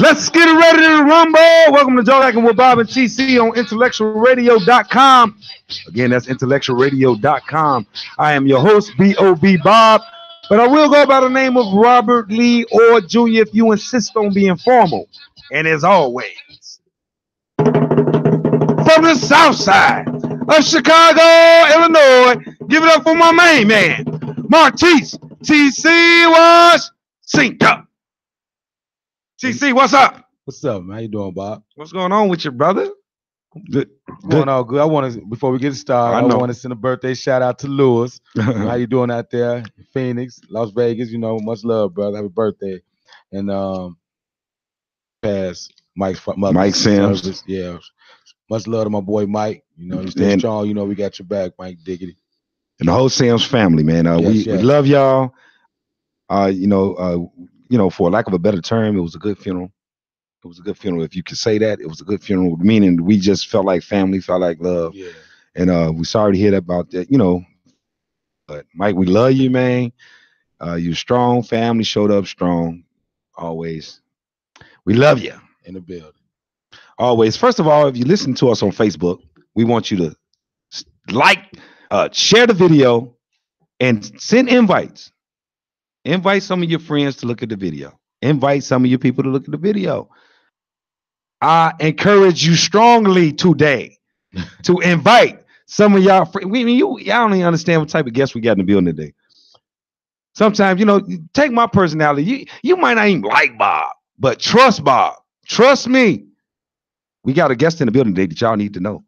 Let's get it ready to rumble. Welcome to Joe Hacking with Bob and TC on IntellectualRadio.com. Again, that's IntellectualRadio.com. I am your host, B.O.B. Bob, but I will go by the name of Robert Lee or Jr. if you insist on being formal. And as always, from the south side of Chicago, Illinois, give it up for my main man, Martise TC Washington. TC, what's up? What's up, man? How you doing, Bob? What's going on with your brother? Good. Going all good. I want to, before we get started, I want to send a birthday shout out to Lewis. How you doing out there? Phoenix, Las Vegas, you know, much love, brother. Happy birthday. And past Mike's mother. Mike Sims. Yeah. Much love to my boy Mike. You know, you stay strong. You know, we got your back, Mike Diggity. And the whole Sims family, man. We love y'all. For lack of a better term, it was a good funeral. It was a good funeral. If you could say that, it was a good funeral, meaning we just felt like family, felt like love. Yeah. And we're sorry to hear about that, but Mike, we love you, man. You're strong. Family showed up strong. Always. We love you. In the building. Always. First of all, if you listen to us on Facebook, we want you to share the video and send invites. Invite some of your friends to look at the video. Invite some of your people to look at the video. I encourage you strongly today to invite some of y'all. Y'all don't even understand what type of guests we got in the building today. Sometimes, take my personality. You might not even like Bob, but trust Bob. Trust me. We got a guest in the building today that y'all need to know,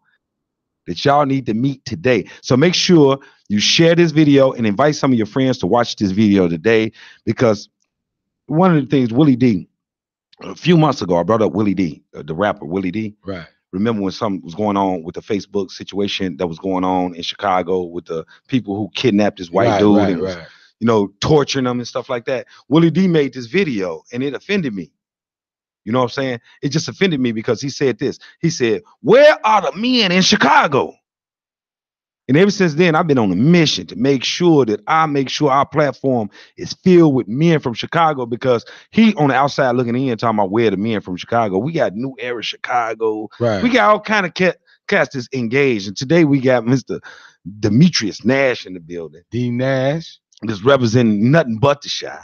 that y'all need to meet today. So make sure you share this video and invite some of your friends to watch this video today, because one of the things, Willie D, a few months ago, I brought up Willie D, the rapper Willie D. Right. Remember when something was going on with the Facebook situation that was going on in Chicago with the people who kidnapped this white dude and was, torturing them and stuff like that. Willie D made this video and it offended me. You know what I'm saying? It just offended me because he said this. He said, "Where are the men in Chicago?" And ever since then, I've been on a mission to make sure that our platform is filled with men from Chicago, because he on the outside looking in talking about where the men from Chicago. We got New Era Chicago. Right. We got all kind of cast that's engaged. And today we got Mr. Demetrius Nash in the building. D Nash. Just representing nothing but the shy.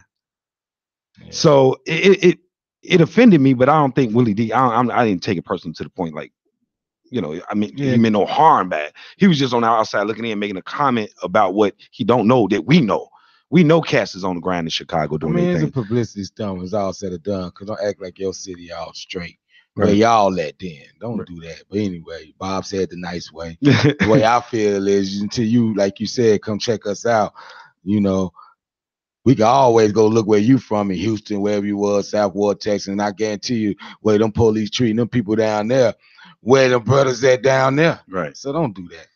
Yeah. So it offended me, but I don't think Willie D, I didn't take it personally to the point like, he meant no harm by it. He was just on the outside looking in, making a comment about what he don't know that we know. We know Cass is on the ground in Chicago doing anything. It's a publicity stunt. It's all said and done. Because don't act like your city all straight. Right. Where y'all let in. Don't do that. But anyway, Bob said the nice way. The way I feel is until you, like you said, come check us out. We can always go look where you from in Houston, wherever you was, South Ward, Texas. And I guarantee you, where them police treating them people down there, where the brothers at down there. Right. So don't do that.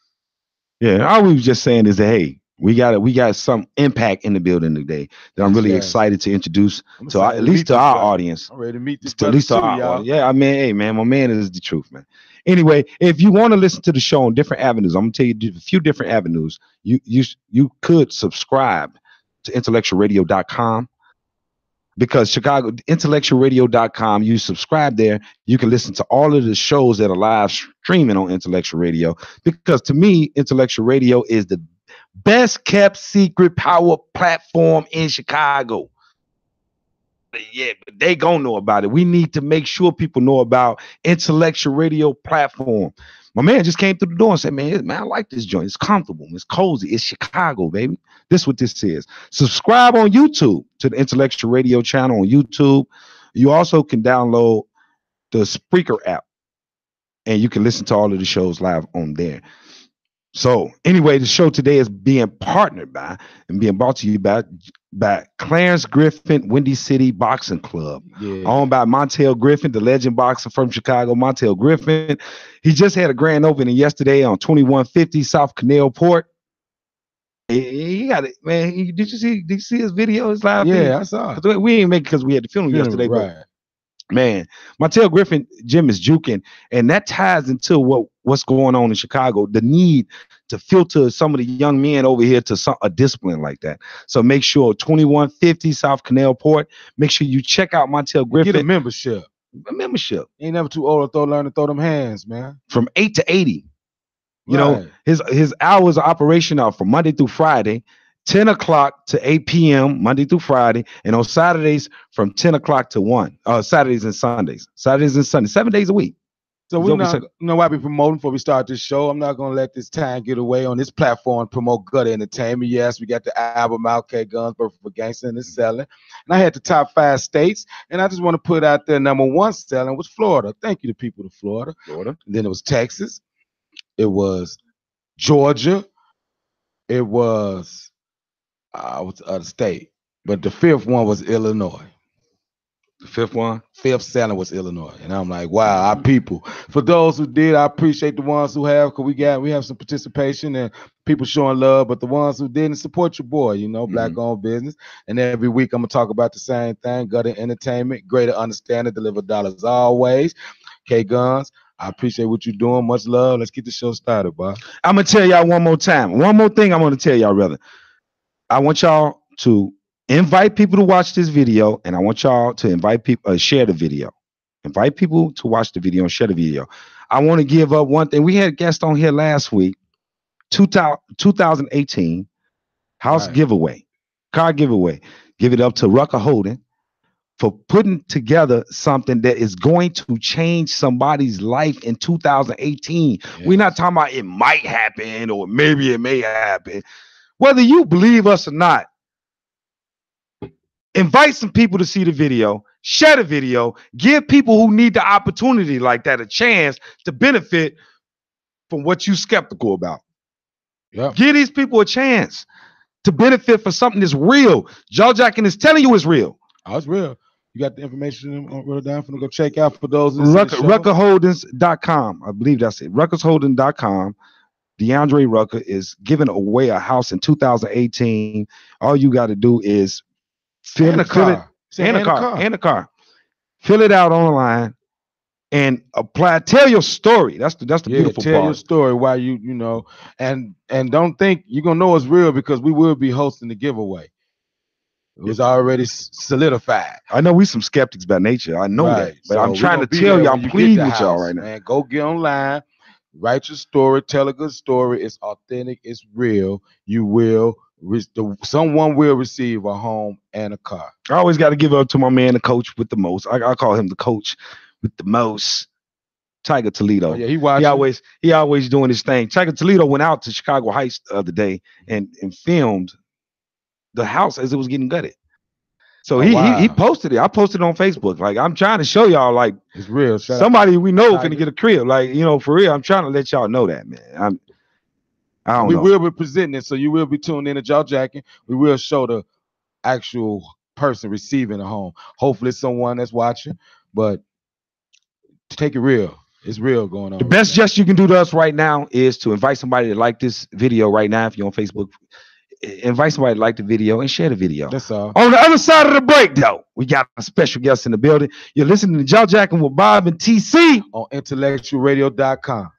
Yeah. All we was just saying is that, hey, we got some impact in the building today that I'm really excited to introduce to at least to our audience. I'm ready to meet this at least to our audience. Yeah, hey man, my man is the truth, man. Anyway, if you want to listen to the show on different avenues, I'm gonna tell you a few different avenues. You could subscribe to IntellectualRadio.com. Because IntellectualRadio.com, you subscribe there, you can listen to all of the shows that are live streaming on Intellectual Radio. Because to me, Intellectual Radio is the best kept secret power platform in Chicago. Yeah, but they gonna know about it. We need to make sure people know about Intellectual Radio platform. My man just came through the door and said, man, I like this joint. It's comfortable. It's cozy. It's Chicago, baby. This is what this is. Subscribe on YouTube to the Intellectual Radio channel on YouTube. You also can download the Spreaker app, and you can listen to all of the shows live on there. So anyway, the show today is being partnered by and being brought to you by Clarence Griffin Windy City Boxing Club, owned by Montel Griffin, the legend boxer from Chicago. Montel Griffin, he just had a grand opening yesterday on 2150 South Canal Port. He got it, man. Did you see his video? His live video? I saw it. We didn't make it because we had the funeral yesterday, right? But man, Montel Griffin gym is juking, and that ties into what's going on in Chicago, the need to filter some of the young men over here to a discipline like that. So make sure 2150 South Canal Port, make sure you check out Montel Griffin. Get a membership. a membership. Ain't never too old to learn to throw them hands, man. From 8 to 80. You know, his hours of operation are from Monday through Friday, 10 o'clock to 8 p.m. Monday through Friday, and on Saturdays from 10 o'clock to 1. Saturdays and Sundays. 7 days a week. So we not, you know why we promoting before we start this show. I'm not gonna let this time get away on this platform promote Gutter Entertainment. Yes, we got the album out, K Guns, Perfect for Gangsta, and it's selling. And I had the top 5 states, and I just want to put out there number 1 selling was Florida. Thank you to people of Florida. And then it was Texas. It was Georgia. It was what's the other state? But the 5th one was Illinois. The 5th selling was Illinois. And I'm like, wow, our people. For those who did, I appreciate the ones who have, because we have some participation and people showing love, but the ones who didn't, support your boy, you know, Black-owned business. And every week I'm going to talk about the same thing, Gutter Entertainment, greater understanding, deliver dollars always. K Guns, I appreciate what you're doing. Much love. Let's get the show started, bro. I'm going to tell y'all one more time. One more thing I'm going to tell y'all, brother. I want y'all to invite people to watch this video, and I want y'all to invite people, share the video. Invite people to watch the video and share the video. I want to give up one thing. We had a guest on here last week, 2018 house giveaway, car giveaway. Give it up to Rucker Holden for putting together something that is going to change somebody's life in 2018. Yes. We're not talking about it might happen or maybe it may happen. Whether you believe us or not, invite some people to see the video, share the video, give people who need the opportunity like that a chance to benefit from what you're skeptical about. Yep. Give these people a chance to benefit for something that's real. Joe Jackson is telling you it's real. Oh, it's real. You got the information wrote down for them to go check out for those. RuckerHoldings.com. I believe that's it. RuckersHoldings.com. DeAndre Rucker is giving away a house in 2018. All you got to do is fill it out online and apply. Tell your story. That's the beautiful part. Tell your story why you know, and don't think you're gonna know it's real because we will be hosting the giveaway. It was already solidified. I know we some skeptics by nature. I know that, but so I'm trying to tell you, I'm pleading with y'all right now. Man, go get online, write your story, tell a good story. It's authentic, it's real. You will. Someone will receive a home and a car. I always got to give up to my man, the coach with the most. I call him the coach with the most. Tiger Toledo. Oh, yeah, he always doing his thing. Tiger Toledo went out to Chicago Heights the other day and filmed the house as it was getting gutted. So he posted it. I posted it on Facebook. Like, I'm trying to show y'all, like, it's real. Somebody we know finna get a crib. Like, you know, for real. I'm trying to let y'all know that, man. We will be presenting it, so you will be tuned in to Joe Jackson. We will show the actual person receiving a home. Hopefully, it's someone that's watching, but take it real. It's real going on. The best gesture you can do to us right now is to invite somebody to like this video right now. If you're on Facebook, invite somebody to like the video and share the video. That's all. On the other side of the break, though, we got a special guest in the building. You're listening to Joe Jackson with Bob and TC on IntellectualRadio.com.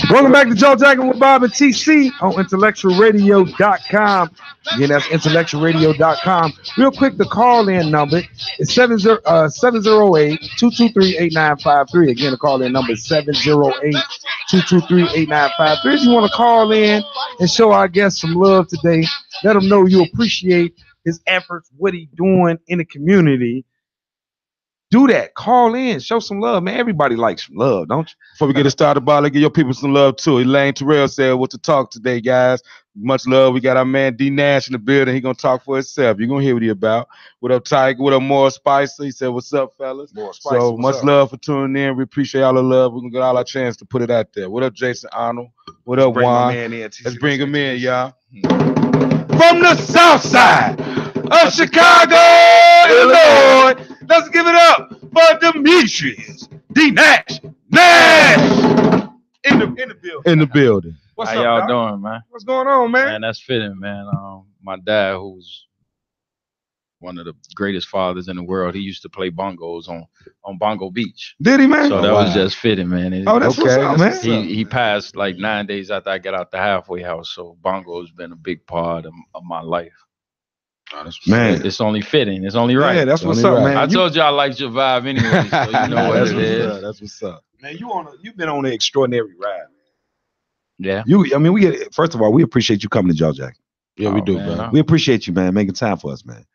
Welcome back to Joe Jackson with Bob and TC on IntellectualRadio.com. Again, that's IntellectualRadio.com. Real quick, the call-in number is 708-223-8953. Again, the call-in number is 708-223-8953. If you want to call in and show our guest some love today, let him know you appreciate his efforts, what he's doing in the community. Do that. Call in. Show some love, man. Everybody likes some love, don't you? Before we get it started, Bob, let's give your people some love too. Elaine Terrell said what to talk today, guys. Much love. We got our man D Nash in the building. He gonna talk for himself. You're gonna hear what he about. What up, Tiger? What up, More Spicer? He said, "What's up, fellas?" More Spicer, so much love for tuning in. We appreciate all the love. We're gonna get all our chance to put it out there. What up, Jason Arnold? What up, Juan? Let's bring him in, y'all. From the South Side of Chicago, Illinois. Let's give it up for Demetrius D Nash. In the building. In the building. What's up, y'all doing, man? What's going on, man? Man, that's fitting, man. My dad, who's one of the greatest fathers in the world, he used to play bongos on Bongo Beach. Did he, man? So that was just fitting, man. That's what's up, man. He passed like 9 days after I got out the halfway house. So bongo's been a big part of my life. Man, it's only fitting. It's only right. Yeah, that's what's up, man. I told you I liked your vibe anyway, so you know what it is. That's what's up. Man, you've been on an extraordinary ride. Yeah. First of all, we appreciate you coming to Joe Jack. Yeah, we do, man. We appreciate you, man, making time for us, man.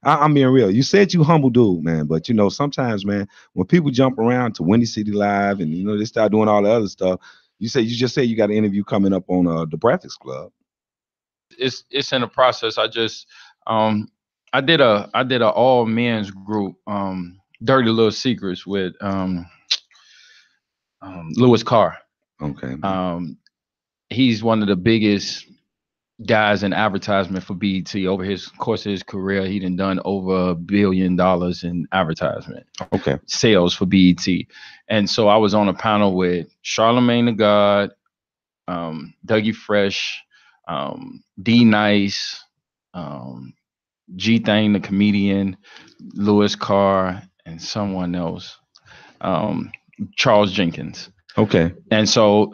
I'm being real. You said you humble dude, man, but sometimes, man, when people jump around to Windy City Live and they start doing all the other stuff, you just said you got an interview coming up on the Breakfast Club. It's in the process. I did a all men's group, Dirty Little Secrets with Louis Carr. Okay. He's one of the biggest guys in advertisement for BET. Over his course of his career, he done over $1 billion in advertisement. Okay. Sales for BET. And so I was on a panel with Charlamagne the God, Dougie Fresh, D Nice, G Thang the comedian, Louis Carr, and someone else, Charles Jenkins. Okay. And so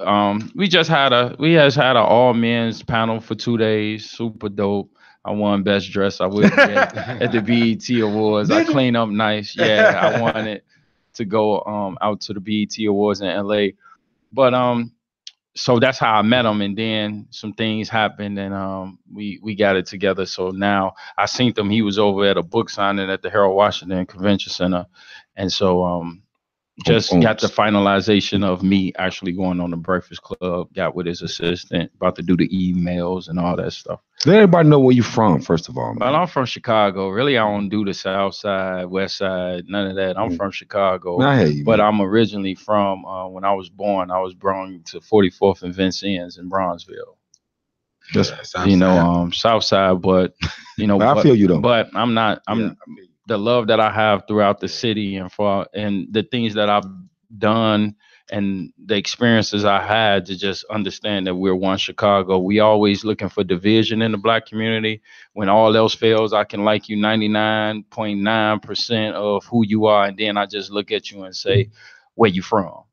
we had an all men's panel for 2 days. Super dope. I won best dress. I would at the BET Awards. I cleaned up nice. Yeah, I wanted to go out to the BET Awards in LA. But so that's how I met him, and then some things happened, and we got it together. So now I seen him. He was over at a book signing at the Harold Washington Convention Center, and so just got the finalization of me actually going on the Breakfast Club. Got with his assistant, about to do the emails and all that stuff. Let everybody know where you from, first of all, man. Well, I'm from Chicago. Really, I don't do the South Side, West Side, none of that. I'm from Chicago. I hear you, but man. I'm originally from, when I was born to 44th and Vincennes in Bronzeville. South Side, but, I feel you, though. But the love that I have throughout the city and the things that I've done and the experiences I had to just understand that we're one Chicago. We always looking for division in the Black community. When all else fails, I can like you 99.9% of who you are. And then I just look at you and say, where you from?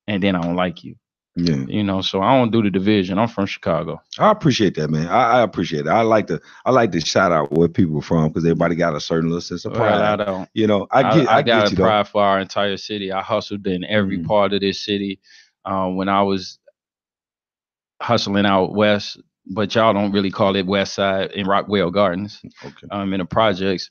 And then I don't like you. Yeah. You know, so I don't do the division. I'm from Chicago. I appreciate that, man. I appreciate it. I like to shout out where people are from because everybody got a certain little sense of pride. Well, I don't. You know, I I get got you a though. pride for our entire city. I hustled in every part of this city. When I was hustling out west, but y'all don't really call it West Side in Rockwell Gardens. Okay. In the projects.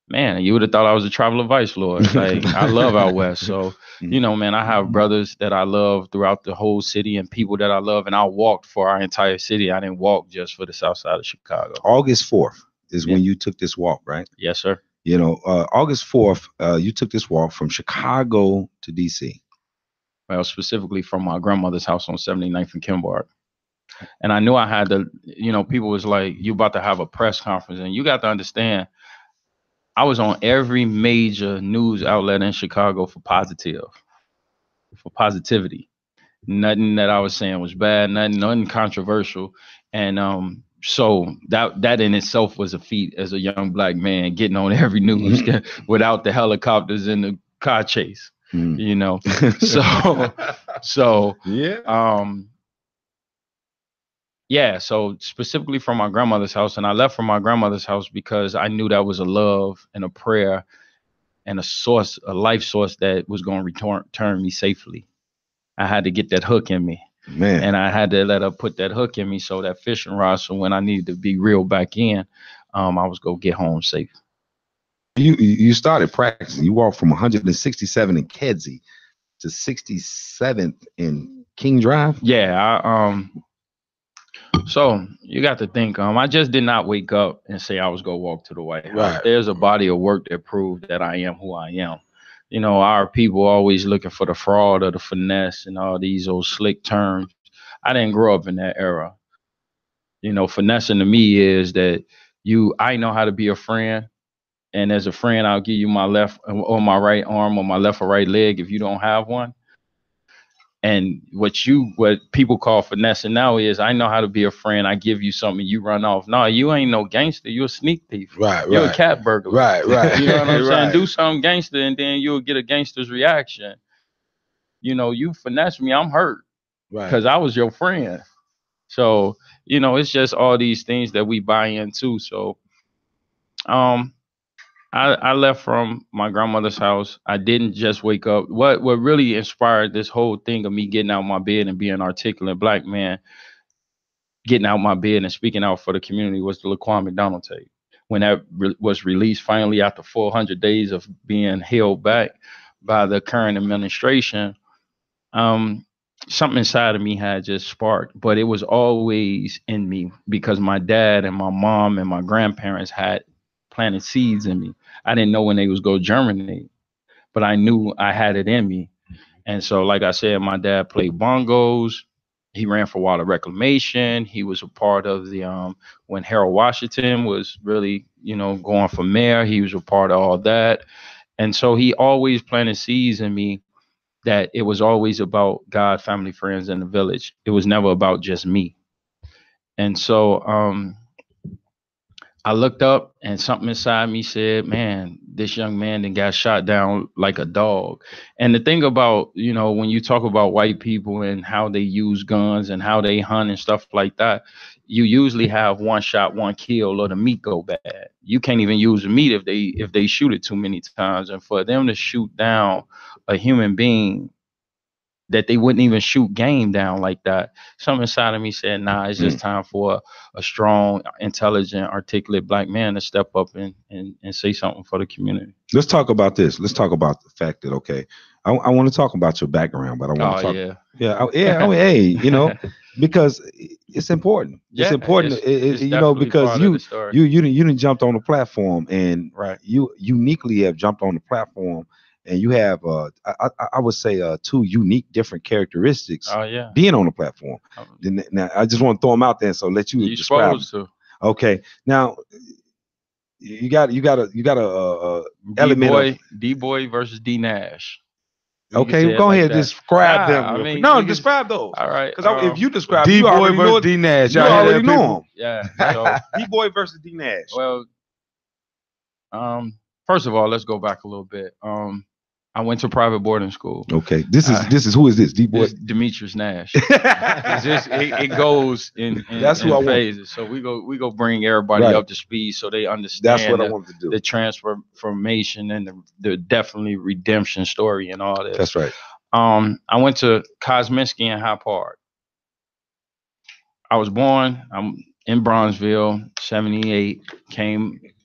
Man, you would have thought I was a traveler vice lord. Like, I love out west. So, you know, man, I have brothers that I love throughout the whole city and people that I love. And I walked for our entire city. I didn't walk just for the south side of Chicago. August 4th is when you took this walk, right? Yes, sir. You know, August 4th, you took this walk from Chicago to DC. Well, specifically from my grandmother's house on 79th and Kimbard. And I knew I had to, you know, people was like, you about to have a press conference. And you got to understand, I was on every major news outlet in Chicago for positivity. Nothing that I was saying was bad, nothing controversial. And so that in itself was a feat as a young black man getting on every news without the helicopters and the car chase. You know. So yeah, so specifically from my grandmother's house, and I left from my grandmother's house because I knew that was a love and a prayer and a life source that was going to return me safely. I had to get that hook in me, man, and I had to let her put that hook in me, so that fishing rod. So when I needed to be reeled back in, I was gonna get home safe. You started practicing. You walked from 167 in Kedzie to 67th in King Drive. Yeah, so you got to think, I just did not wake up and say I was going to walk to the White House. Right. There's a body of work that proved that I am who I am. You know, our people always looking for the fraud or the finesse and all these old slick terms. I didn't grow up in that era. You know, finessing to me is that I know how to be a friend. And as a friend, I'll give you my left or my right arm or my left or right leg if you don't have one. And what people call finessing now is I know how to be a friend. I give you something, you run off. No, you ain't no gangster. You're a sneak thief. Right. You're a cat burglar. Right. You know what I'm saying? Right. Do something gangster and then you'll get a gangster's reaction. You know, you finesse me, I'm hurt. Right. Because I was your friend. So, you know, it's just all these things that we buy into. So, I left from my grandmother's house. I didn't just wake up. What really inspired this whole thing of me getting out of my bed and being an articulate black man, getting out my bed and speaking out for the community was the Laquan McDonald tape. When that was released finally after 400 days of being held back by the current administration, something inside of me had just sparked, but it was always in me because my dad and my mom and my grandparents had planted seeds in me. I didn't know when they was going to germinate, but I knew I had it in me. And so, like I said, my dad played bongos. He ran for water reclamation. He was a part of the when Harold Washington was really, you know, going for mayor. He was a part of all that. And so he always planted seeds in me that it was always about God, family, friends, and the village. It was never about just me. And so I looked up and something inside me said, man, this young man then got shot down like a dog. And the thing about, you know, when you talk about white people and how they use guns and how they hunt and stuff like that, you usually have one shot, one kill, or the meat go bad. You can't even use the meat if they shoot it too many times. And for them to shoot down a human being that they wouldn't even shoot game down like that. Something inside of me said, nah, it's just time for a strong, intelligent, articulate black man to step up and say something for the community. Let's talk about this. Let's talk about the fact that, okay, I want to talk about your background, but I want to talk. Hey, you know, because it's important. It's important, it's you know, because you didn't jumped on the platform and you uniquely have jumped on the platform. And you have, I would say, two unique, different characteristics. Being on the platform. Now, I just want to throw them out there, so let you describe. Okay, now you got a element of D-Boy versus D Nash. Okay, go ahead, describe them. Describe those. All right, because if you describe D-Boy versus D Nash, you already know them. Yeah. So D-Boy versus D Nash. Well, first of all, let's go back a little bit. I went to private boarding school. Okay. This is who is this? D-boy? Demetrius Nash. it goes in That's who I phases. So we go bring everybody up to speed so they understand that's what I want to do. The transformation and the definitely redemption story and all this. That's right. I went to Kosminski in High Park. I was born in Bronzeville, 78.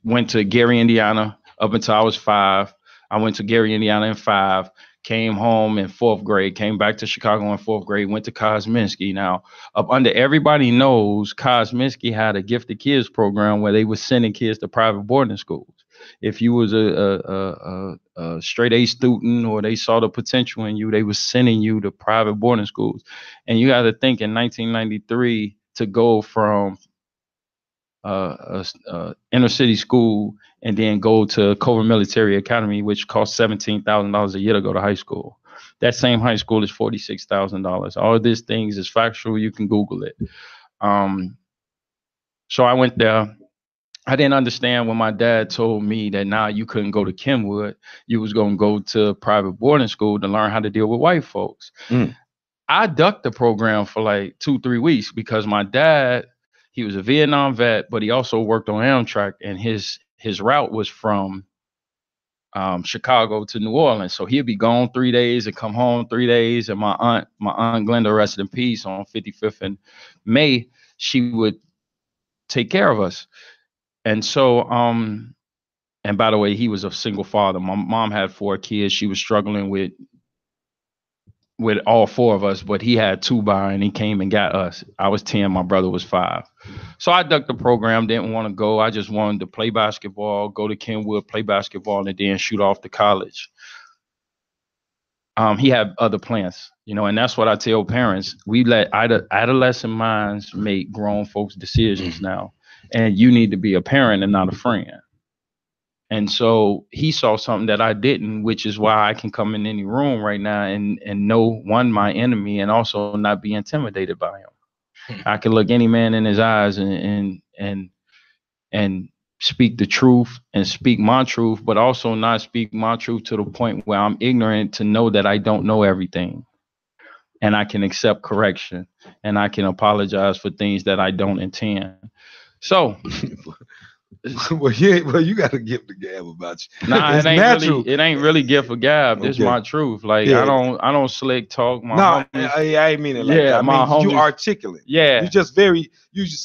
Went to Gary, Indiana up until I was 5. I went to Gary, Indiana in 5. Came home in 4th grade. Came back to Chicago in 4th grade. Went to Kosminski. Now, up under everybody knows, Kosminski had a gifted kids program where they were sending kids to private boarding schools. If you was a straight A student or they saw the potential in you, they was sending you to private boarding schools. And you got to think in 1993 to go from inner city school and then go to Covert Military Academy, which cost $17,000 a year to go to high school. That same high school is $46,000. All of these things is factual. You can Google it. So I went there. I didn't understand when my dad told me that now you couldn't go to Kenwood. You was going to go to private boarding school to learn how to deal with white folks. I ducked the program for like 2-3 weeks because my dad, he was a Vietnam vet, but he also worked on Amtrak, and his route was from Chicago to New Orleans. So he'd be gone 3 days and come home 3 days. And my aunt Glenda, rested in peace, on 55th and May, she would take care of us. And so, and by the way, he was a single father. My mom had 4 kids. She was struggling with all 4 of us, but he had 2 by, and he came and got us. I was 10, my brother was 5. So I ducked the program, didn't want to go. I just wanted to play basketball, go to Kenwood, play basketball, and then shoot off to college. He had other plans, and that's what I tell parents. We let adolescent minds make grown folks' decisions now. And you need to be a parent and not a friend. And so he saw something that I didn't, which is why I can come in any room right now and know, one, my enemy, and also not be intimidated by him. I can look any man in his eyes and speak the truth and speak my truth, but also not speak my truth to the point where I'm ignorant to know that I don't know everything. And I can accept correction, and I can apologize for things that I don't intend. So, well, you got to give the gab about you. Nah, it ain't really give for gab. This is my truth. Like, I don't slick talk. I ain't mean it like that. I mean, you articulate. Yeah, you just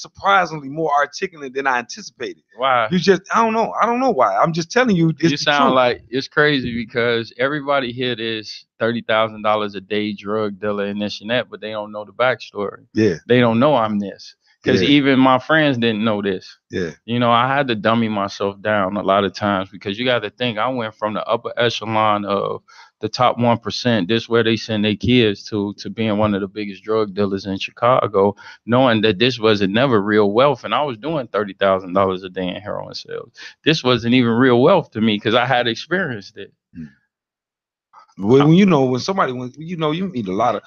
surprisingly more articulate than I anticipated. Why? I don't know why. I'm just telling you. You sound like, it's crazy because everybody here is $30,000 a day drug dealer and this and that, but they don't know the backstory. Yeah, they don't know I'm this. Because even my friends didn't know this. Yeah. I had to dummy myself down a lot of times because you got to think I went from the upper echelon of the top 1%, this where they send their kids to being one of the biggest drug dealers in Chicago, knowing that this wasn't never real wealth. And I was doing $30,000 a day in heroin sales. This wasn't even real wealth to me because I had experienced it. When you meet a lot of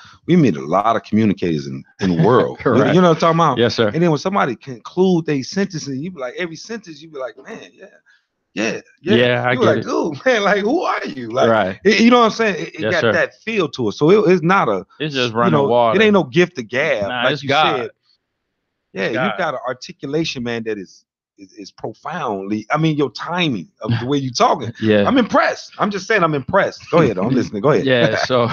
communicators in the world. Correct. You know what I'm talking about? Yes, sir. And then when somebody conclude their sentence, and you be like, every sentence, you be like, man, yeah. I you get like, it. ooh, man, like, who are you? Like, right. You know what I'm saying? It yes, got sir. that feel to it. So it's not it's just running water. It ain't no gift of gab. Nah, like it's you God. said. Yeah, you got an articulation, man, that is profoundly. I mean, your timing of the way you talking. Yeah, I'm impressed. I'm just saying, I'm impressed. Go ahead, I'm listening. Go ahead. Yeah. So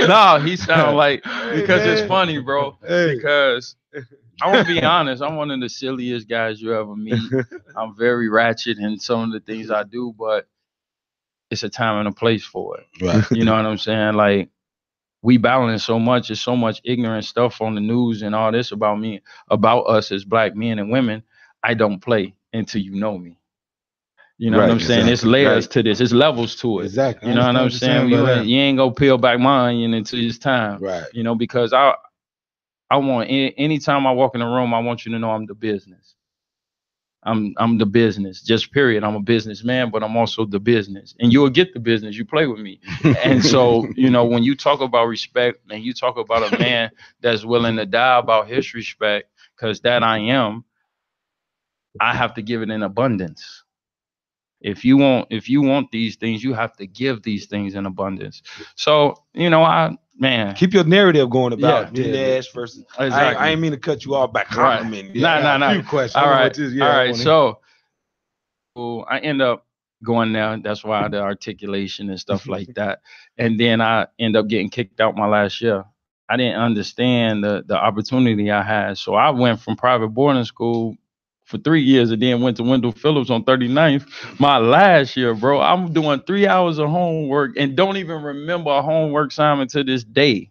no, he sound like because it's funny, bro. Hey. Because I want to be honest, I'm one of the silliest guys you ever meet. I'm very ratchet in some of the things I do, but it's a time and a place for it. Right. You know what I'm saying? Like, we balance so much. There's so much ignorant stuff on the news and all this about me, about us as black men and women. I don't play until you know me. You know what I'm saying? It's layers to this. It's levels to it. Exactly. You know what I'm saying? You ain't gonna peel back my onion until it's time. Right. Because I want, anytime I walk in the room, I want you to know I'm the business. I'm the business, just period. I'm a businessman, but I'm also the business. And you'll get the business. You play with me. And so, when you talk about respect and you talk about a man that's willing to die about his respect, because that I am, I have to give it in abundance. If you want these things, you have to give these things in abundance. So, man, keep your narrative going about Yeah. Dinesh versus. Exactly. I ain't mean to cut you off by complimenting. Right. A few questions. All right. So I end up going there. That's why the articulation and stuff like that. And then I end up getting kicked out my last year. I didn't understand the opportunity I had. So I went from private boarding school for 3 years and then went to Wendell Phillips on 39th. My last year, bro, I'm doing 3 hours of homework and don't even remember a homework assignment to this day.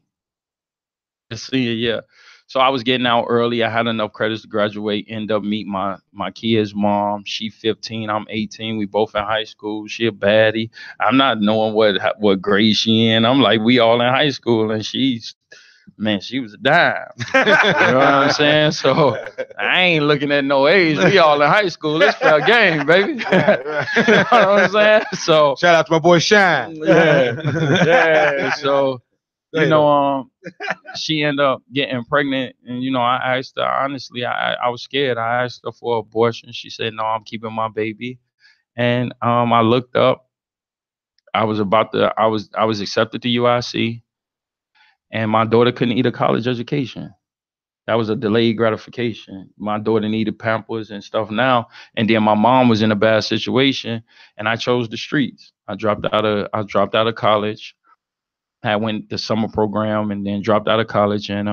The senior year. So I was getting out early. I had enough credits to graduate, end up meet my kid's mom. She 15, I'm 18. We both in high school. She a baddie. I'm not knowing what grade she in. I'm like, we all in high school, and she was a dime. You know what I'm saying? So I ain't looking at no age. We all in high school. It's fair game, baby. Right. You know what I'm saying? So shout out to my boy Shine. Yeah. So she ended up getting pregnant, and I asked her honestly. I was scared. I asked her for abortion. She said, "No, I'm keeping my baby." And I looked up. I was accepted to UIC, and my daughter couldn't eat a college education. That was a delayed gratification. My daughter needed Pampers and stuff now, and then my mom was in a bad situation, and I chose the streets. I dropped out of college. I went the summer program and then dropped out of college, and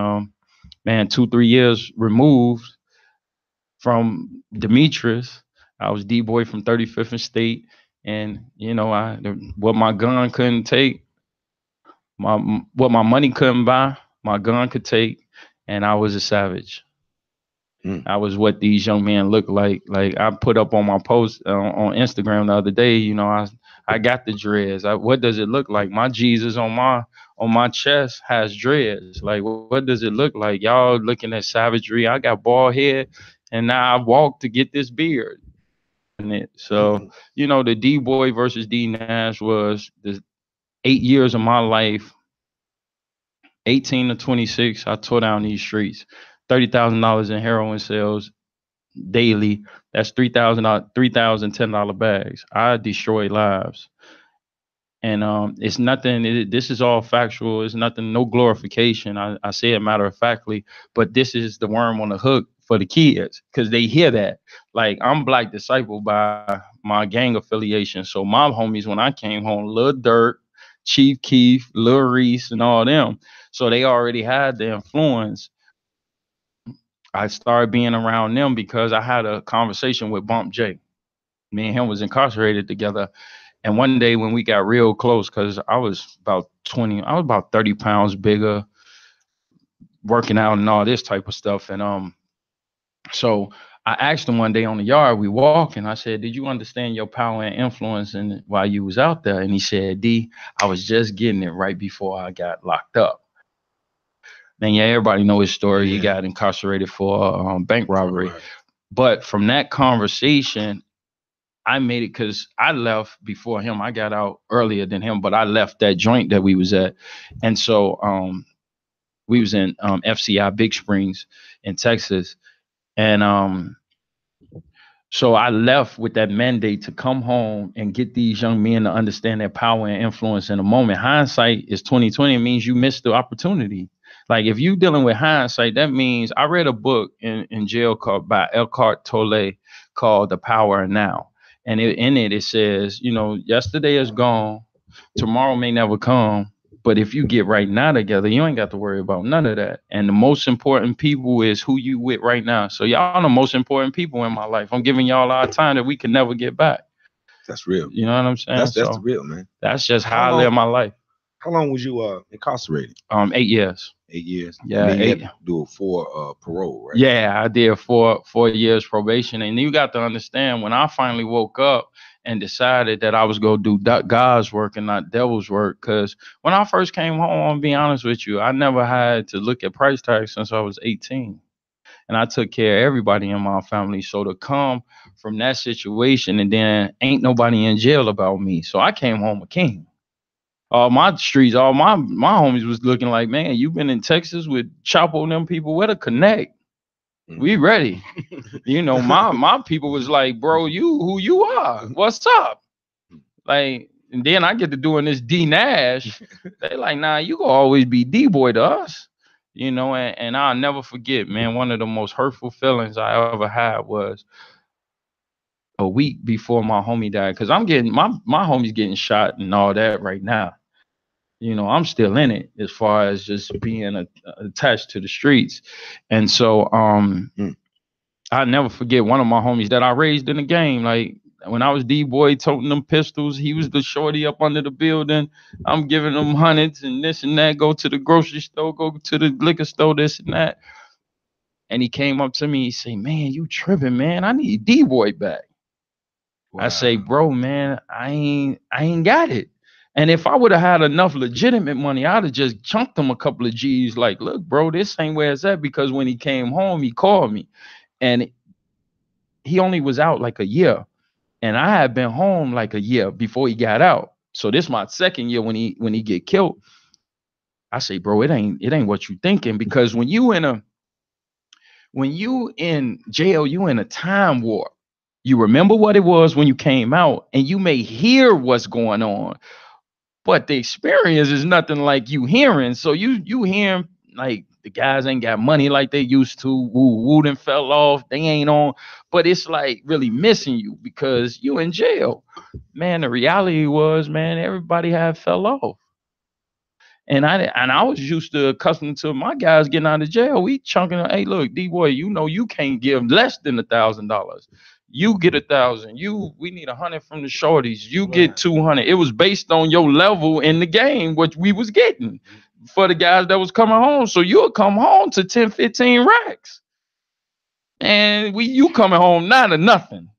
2-3 years removed from Demetrius. I was D-boy from 35th and State, and what my gun couldn't take, what my money couldn't buy, my gun could take, and I was a savage. I was what these young men look like. Like I put up on my post on Instagram the other day. I got the dreads. What does it look like? My Jesus on my chest has dreads. Like what does it look like? Y'all looking at savagery. I got bald head, and now I walk to get this beard. So the D-boy versus D-Nash was the 8 years of my life. 18 to 26, I tore down these streets. $30,000 in heroin sales daily. That's $3,010 bags. I destroy lives. And it's nothing. This is all factual. It's nothing. No glorification. I say it matter of factly. But this is the worm on the hook for the kids because they hear that. Like I'm Black Disciple by my gang affiliation. So my homies when I came home, Lil Durk, Chief Keef, Lil Reese, and all them. So they already had the influence. I started being around them because I had a conversation with Bump J. Me and him was incarcerated together. And one day when we got real close, because I was about 30 pounds bigger, working out and all this type of stuff. And so I asked him one day on the yard, we walking, I said, did you understand your power and influence while you was out there? And he said, D, I was just getting it right before I got locked up. And everybody know his story. Yeah. He got incarcerated for bank robbery. Right. But from that conversation, I made it because I left before him. I got out earlier than him, but I left that joint that we was at. And so we was in FCI Big Springs in Texas. And so I left with that mandate to come home and get these young men to understand their power and influence in a moment. Hindsight is 2020. It means you missed the opportunity. Like if you dealing with hindsight, that means I read a book in jail by Eckhart Tolle called The Power of Now. And in it says, yesterday is gone. Tomorrow may never come. But if you get right now together, you ain't got to worry about none of that. And the most important people is who you with right now. So y'all the most important people in my life. I'm giving y'all our time that we can never get back. That's real. You know what I'm saying? That's the real, man. That's just how I live my life. How long was you incarcerated? 8 years. 8 years. Yeah, and then you had to do it for parole, right? Yeah, I did 4 years probation. And you got to understand when I finally woke up and decided that I was going to do God's work and not devil's work. Because when I first came home, I'll be honest with you, I never had to look at price tags since I was 18. And I took care of everybody in my family. So to come from that situation and then ain't nobody in jail about me. So I came home a king. All my streets, all my homies was looking like, man, you been in Texas with Chapo and them people. Where to connect? We ready. You know, my people was like, bro, you who you are? What's up? Like, and then I get to doing this D Nash. They like, nah, you gonna always be D-boy to us. You know, and I'll never forget, man, one of the most hurtful feelings I ever had was a week before my homie died. Cause I'm getting my homie's getting shot and all that right now. You know, I'm still in it as far as just being attached to the streets. And so I'll never forget one of my homies that I raised in the game. Like when I was D-boy toting them pistols, he was the shorty up under the building. I'm giving them hundreds and this and that. Go to the grocery store, go to the liquor store, this and that. And he came up to me, he said, man, you tripping, man. I need D-boy back. Wow. I say, bro, man, I ain't got it. And if I would have had enough legitimate money, I'd have just chunked him a couple of G's. Like, look, bro, this ain't where it's at. Because when he came home, he called me. And he only was out like a year. And I had been home like a year before he got out. So this is my second year when he get killed. I say, bro, it ain't what you thinking. Because when you in jail, you in a time warp. You remember what it was when you came out, and you may hear what's going on, but the experience is nothing like you hearing. So you hearing like the guys ain't got money like they used to. Woo done fell off. They ain't on, but it's like really missing you because you in jail. Man, the reality was, man, everybody had fell off. And I was used to accustomed to my guys getting out of jail. We chunking, hey, look, D-boy, you know you can't give less than $1,000. You get 1,000. We need 100 from the shorties. You get 200. It was based on your level in the game, what we was getting for the guys that was coming home. So you'll come home to 10, 15 racks. And you coming home not to nothing.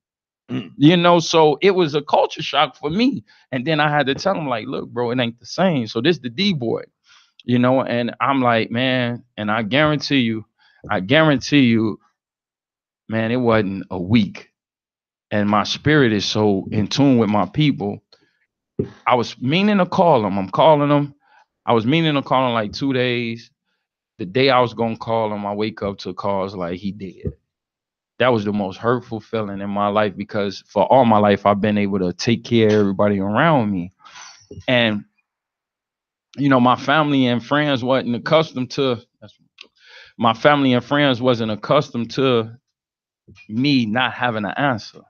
You know, so it was a culture shock for me. And then I had to tell him, like, look, bro, it ain't the same. So this the D-boy, you know, and I'm like, man, and I guarantee you, man, it wasn't a week. And my spirit is so in tune with my people. I was meaning to call him. I'm calling him. I was meaning to call him like 2 days. The day I was going to call him, I wake up to calls like he did. That was the most hurtful feeling in my life because for all my life, I've been able to take care of everybody around me. And, you know, my family and friends wasn't accustomed to me not having an answer.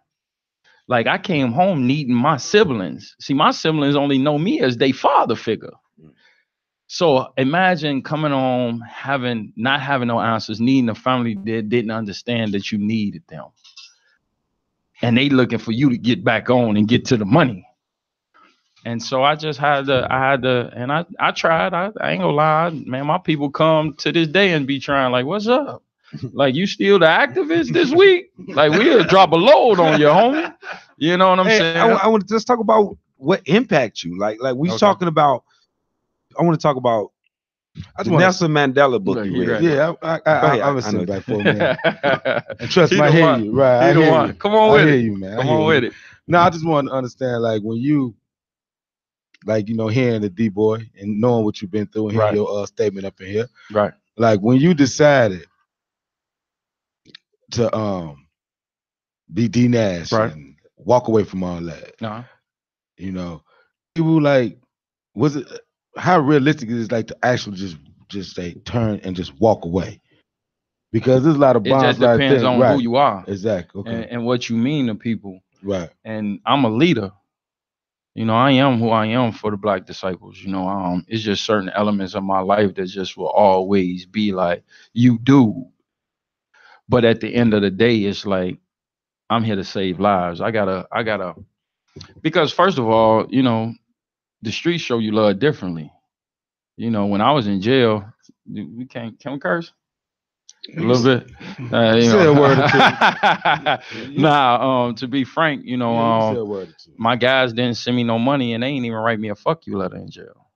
Like I came home needing my siblings. See, my siblings only know me as their father figure. So imagine coming home, not having no answers, needing a family that didn't understand that you needed them. And they looking for you to get back on and get to the money. And so I just had to, and I tried, I ain't gonna lie, man, my people come to this day and be trying like, what's up? Like you still the activist this week? Like we'll drop a load on you, homie. You know what I'm saying? I want to just talk about what impacts you. Like we talking about, I want to talk about the Nelson Mandela book you read. Yeah, I was sitting back for a minute. And trust me, I hear you. Right, I hear you. Come on with it. I hear you, man. Come on with it. No, I just want to understand, like, when you, like, you know, hearing the D-boy and knowing what you've been through and hearing your statement up in here. Right. Like, when you decided to be D-Nash and walk away from all that, you know, people like, was it, how realistic is it like to actually just say turn and just walk away? Because there's a lot of bombs. It just depends on who you are. Exactly. Okay. And what you mean to people. Right. And I'm a leader. You know, I am who I am for the Black disciples. You know, it's just certain elements of my life that just will always be like, you do. But at the end of the day, it's like, I'm here to save lives. I gotta, because first of all, you know, the streets show you love differently. You know, when I was in jail, can we curse? A little bit. Say a word or two. Nah, to be frank, you know, say a word or two. My guys didn't send me no money and they ain't even write me a fuck you letter in jail.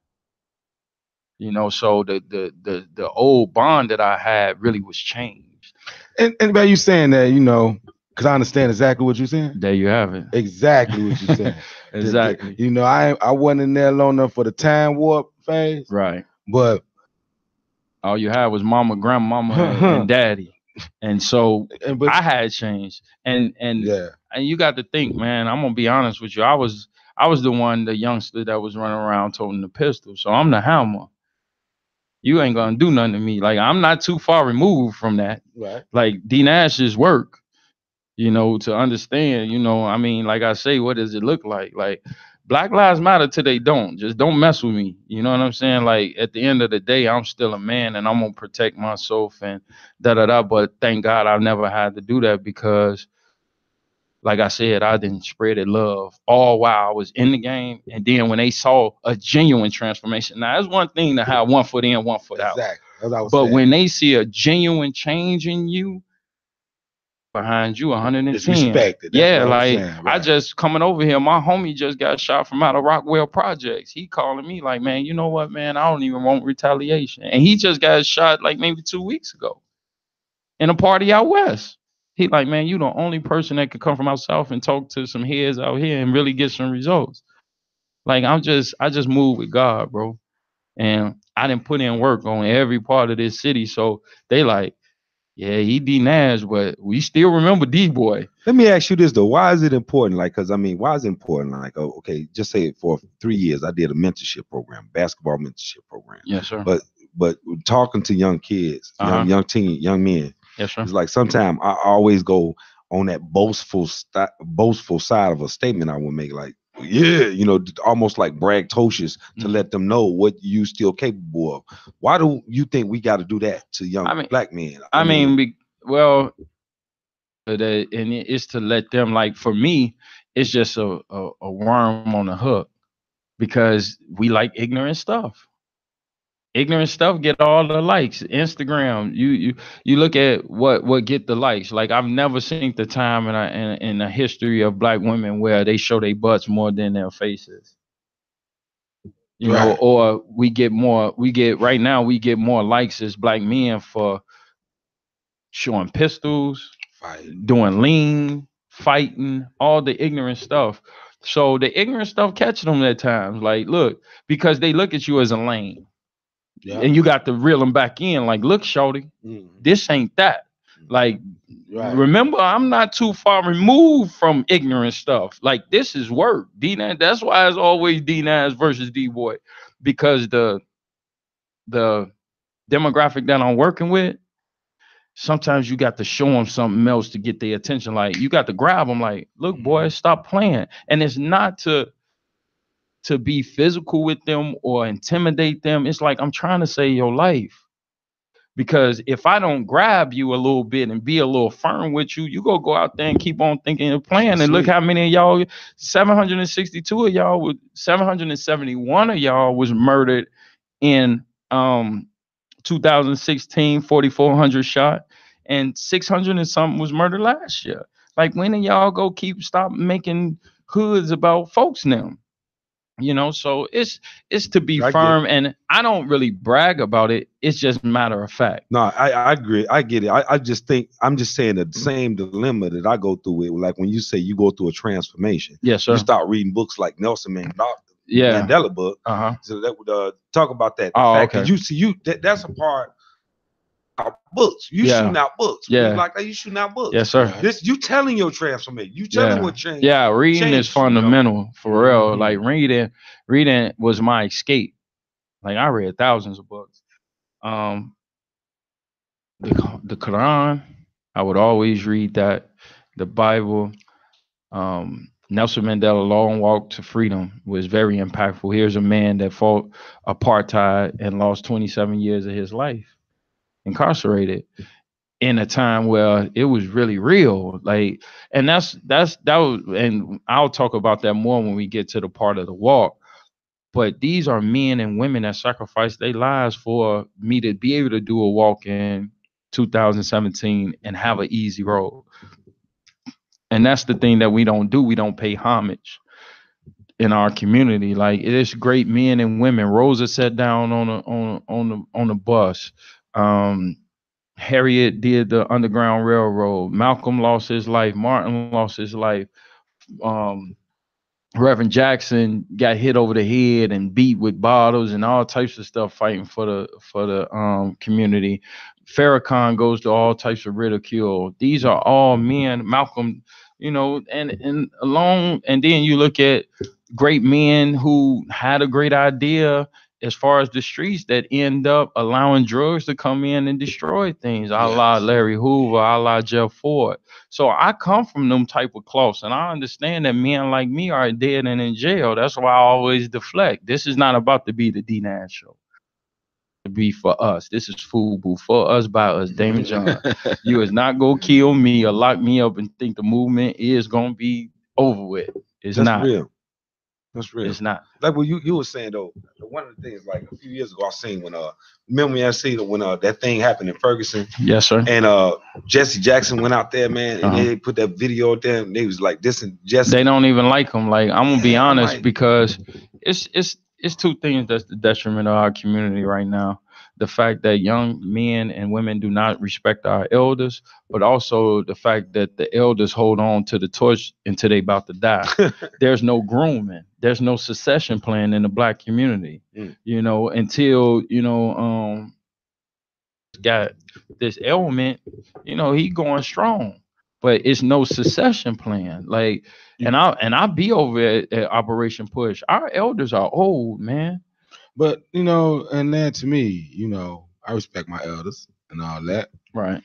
You know, so the old bond that I had really was changed. And by you saying that, you know, because I understand exactly what you're saying. There you have it. Exactly what you're saying. Exactly. You know, I wasn't in there long enough for the time warp phase. Right. But all you had was mama, grandmama, and daddy. And so But I had changed. And yeah, and you got to think, man, I'm gonna be honest with you. I was the one, the youngster that was running around toting the pistol. So I'm the hammer. You ain't gonna do nothing to me. Like, I'm not too far removed from that. right. Like, D Nash's work, to understand, I mean, like I say, what does it look like? Like, Black Lives Matter till they don't. Just don't mess with me. You know what I'm saying? Like, at the end of the day, I'm still a man and I'm gonna protect myself and da da da. But thank God I never had to do that because, like I said, I didn't spread it love all while I was in the game. And then when they saw a genuine transformation, now it's one thing to have one foot in, one foot out. Exactly. That's what I was But saying. when they see a genuine change in you, behind you, 110. It's respected. That's Yeah, what I'm like saying, I right. just coming over here. My homie just got shot from out of Rockwell Projects. He calling me like, man, you know what, man? I don't even want retaliation. And he just got shot like maybe 2 weeks ago in a party out west. He like, man, you the only person that could come from out south and talk to some heads out here and really get some results. Like, I just move with God, bro. And I didn't put in work on every part of this city. So they like, yeah, he D Nash, but we still remember D Boy. Let me ask you this though. Why is it important? Like, cause I mean, why is it important? Like, oh, okay, just say for 3 years, I did a mentorship program, basketball mentorship program. Yes, sir. But talking to young kids, young men, Yes, sir. it's like sometimes I always go on that boastful side of a statement I would make, like, yeah, almost like braggadocious to let them know what you still capable of. Why do you think we got to do that to young black men? Well, and it's to let them, like, for me, it's just a worm on the hook because we like ignorant stuff. Ignorant stuff get all the likes. Instagram, you look at what get the likes. Like, I've never seen the time in the history of black women where they show their butts more than their faces. Right. Or we get more likes as black men for showing pistols, doing lean, fighting, all the ignorant stuff. So the ignorant stuff catching them at times. Like, look, because they look at you as a lame. Yeah. And you got to reel them back in. Like, look, shorty, this ain't that. Like, remember, I'm not too far removed from ignorant stuff. Like, this is work. D9, that's why it's always D9 versus D-Boy. Because the demographic that I'm working with, sometimes you got to show them something else to get their attention. Like, you got to grab them like, look, boy, stop playing. And it's not to be physical with them or intimidate them. It's like, I'm trying to save your life. Because if I don't grab you a little bit and be a little firm with you, you go out there and keep on thinking and playing. And look how many of y'all, 762 of y'all, 771 of y'all was murdered in 2016, 4,400 shot, and 600 and something was murdered last year. Like, when y'all stop making hoods about folks now? So it's to be firm, and I don't really brag about it. It's just matter of fact. No, I agree. I get it. I just think I'm just saying the same dilemma that I go through it. Like, when you say you go through a transformation, yes, sir. You start reading books like Nelson Mandela book. So that would talk about that. The fact that that's a part of books. You shooting out books. Yeah, like that. You shooting out books. Yes, sir. This you telling your transformation. You telling what changed. Yeah, reading is fundamental for real. Like, reading was my escape. Like, I read thousands of books. The Quran, I would always read that. The Bible. Nelson Mandela, Long Walk to Freedom, was very impactful. Here's a man that fought apartheid and lost 27 years of his life incarcerated in a time where it was really real. Like, and that was, and I'll talk about that more when we get to the part of the walk. But these are men and women that sacrificed their lives for me to be able to do a walk in 2017 and have an easy road. And that's the thing that we don't do. We don't pay homage in our community. Like, it is great men and women. Rosa sat down on the bus. Harriet did the Underground Railroad. Malcolm lost his life. Martin lost his life. Reverend Jackson got hit over the head and beat with bottles and all types of stuff, fighting for the community. Farrakhan goes to all types of ridicule. These are all men, Malcolm, and along, and then you look at great men who had a great idea as far as the streets that end up allowing drugs to come in and destroy things, a la Larry Hoover, a la Jeff Ford. So I come from them type of cloths, and I understand that men like me are dead and in jail. That's why I always deflect. This is not about to be the D Nash show. To be for us. This is FUBU, for us, by us, Damon John. You is not gonna kill me or lock me up and think the movement is gonna be over with. It's That's not. real. That's real. It's not. Like what you were saying though. One of the things, like a few years ago, I seen when remember me, I seen when that thing happened in Ferguson. Yes, sir. And Jesse Jackson went out there, man, and they put that video out there, and they was like, "This and Jesse." They don't even like him. Like, I'm gonna be honest, because it's two things that's the detriment of our community right now. The fact that young men and women do not respect our elders, but also the fact that the elders hold on to the torch until they about to die. There's no grooming. There's no succession plan in the Black community. Until got this ailment, he going strong, but it's no succession plan. Like, and I be over at Operation Push. Our elders are old, man. But and then to me, I respect my elders and all that. Right.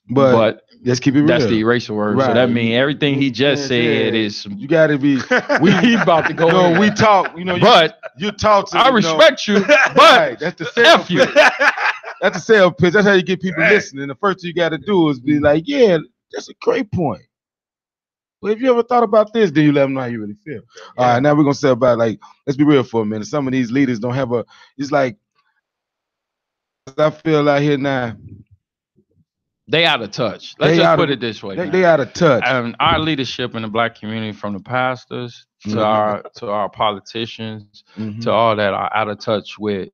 But let's keep it real. That's the eraser word. Right. So that means everything he just said is you gotta be he about to go. We talk, but you talk to I respect you, but right, that's the F you. That's the sales pitch. That's how you get people listening. The first thing you gotta do is be like, yeah, that's a great point. Well, if you ever thought about this, then you let them know how you really feel. All right, now we're gonna say about, like, let's be real for a minute. Some of these leaders don't have it's like, I feel out here now, they out of touch. Let's just put it this way. They out of touch. And our leadership in the Black community, from the pastors to our politicians to all that, are out of touch with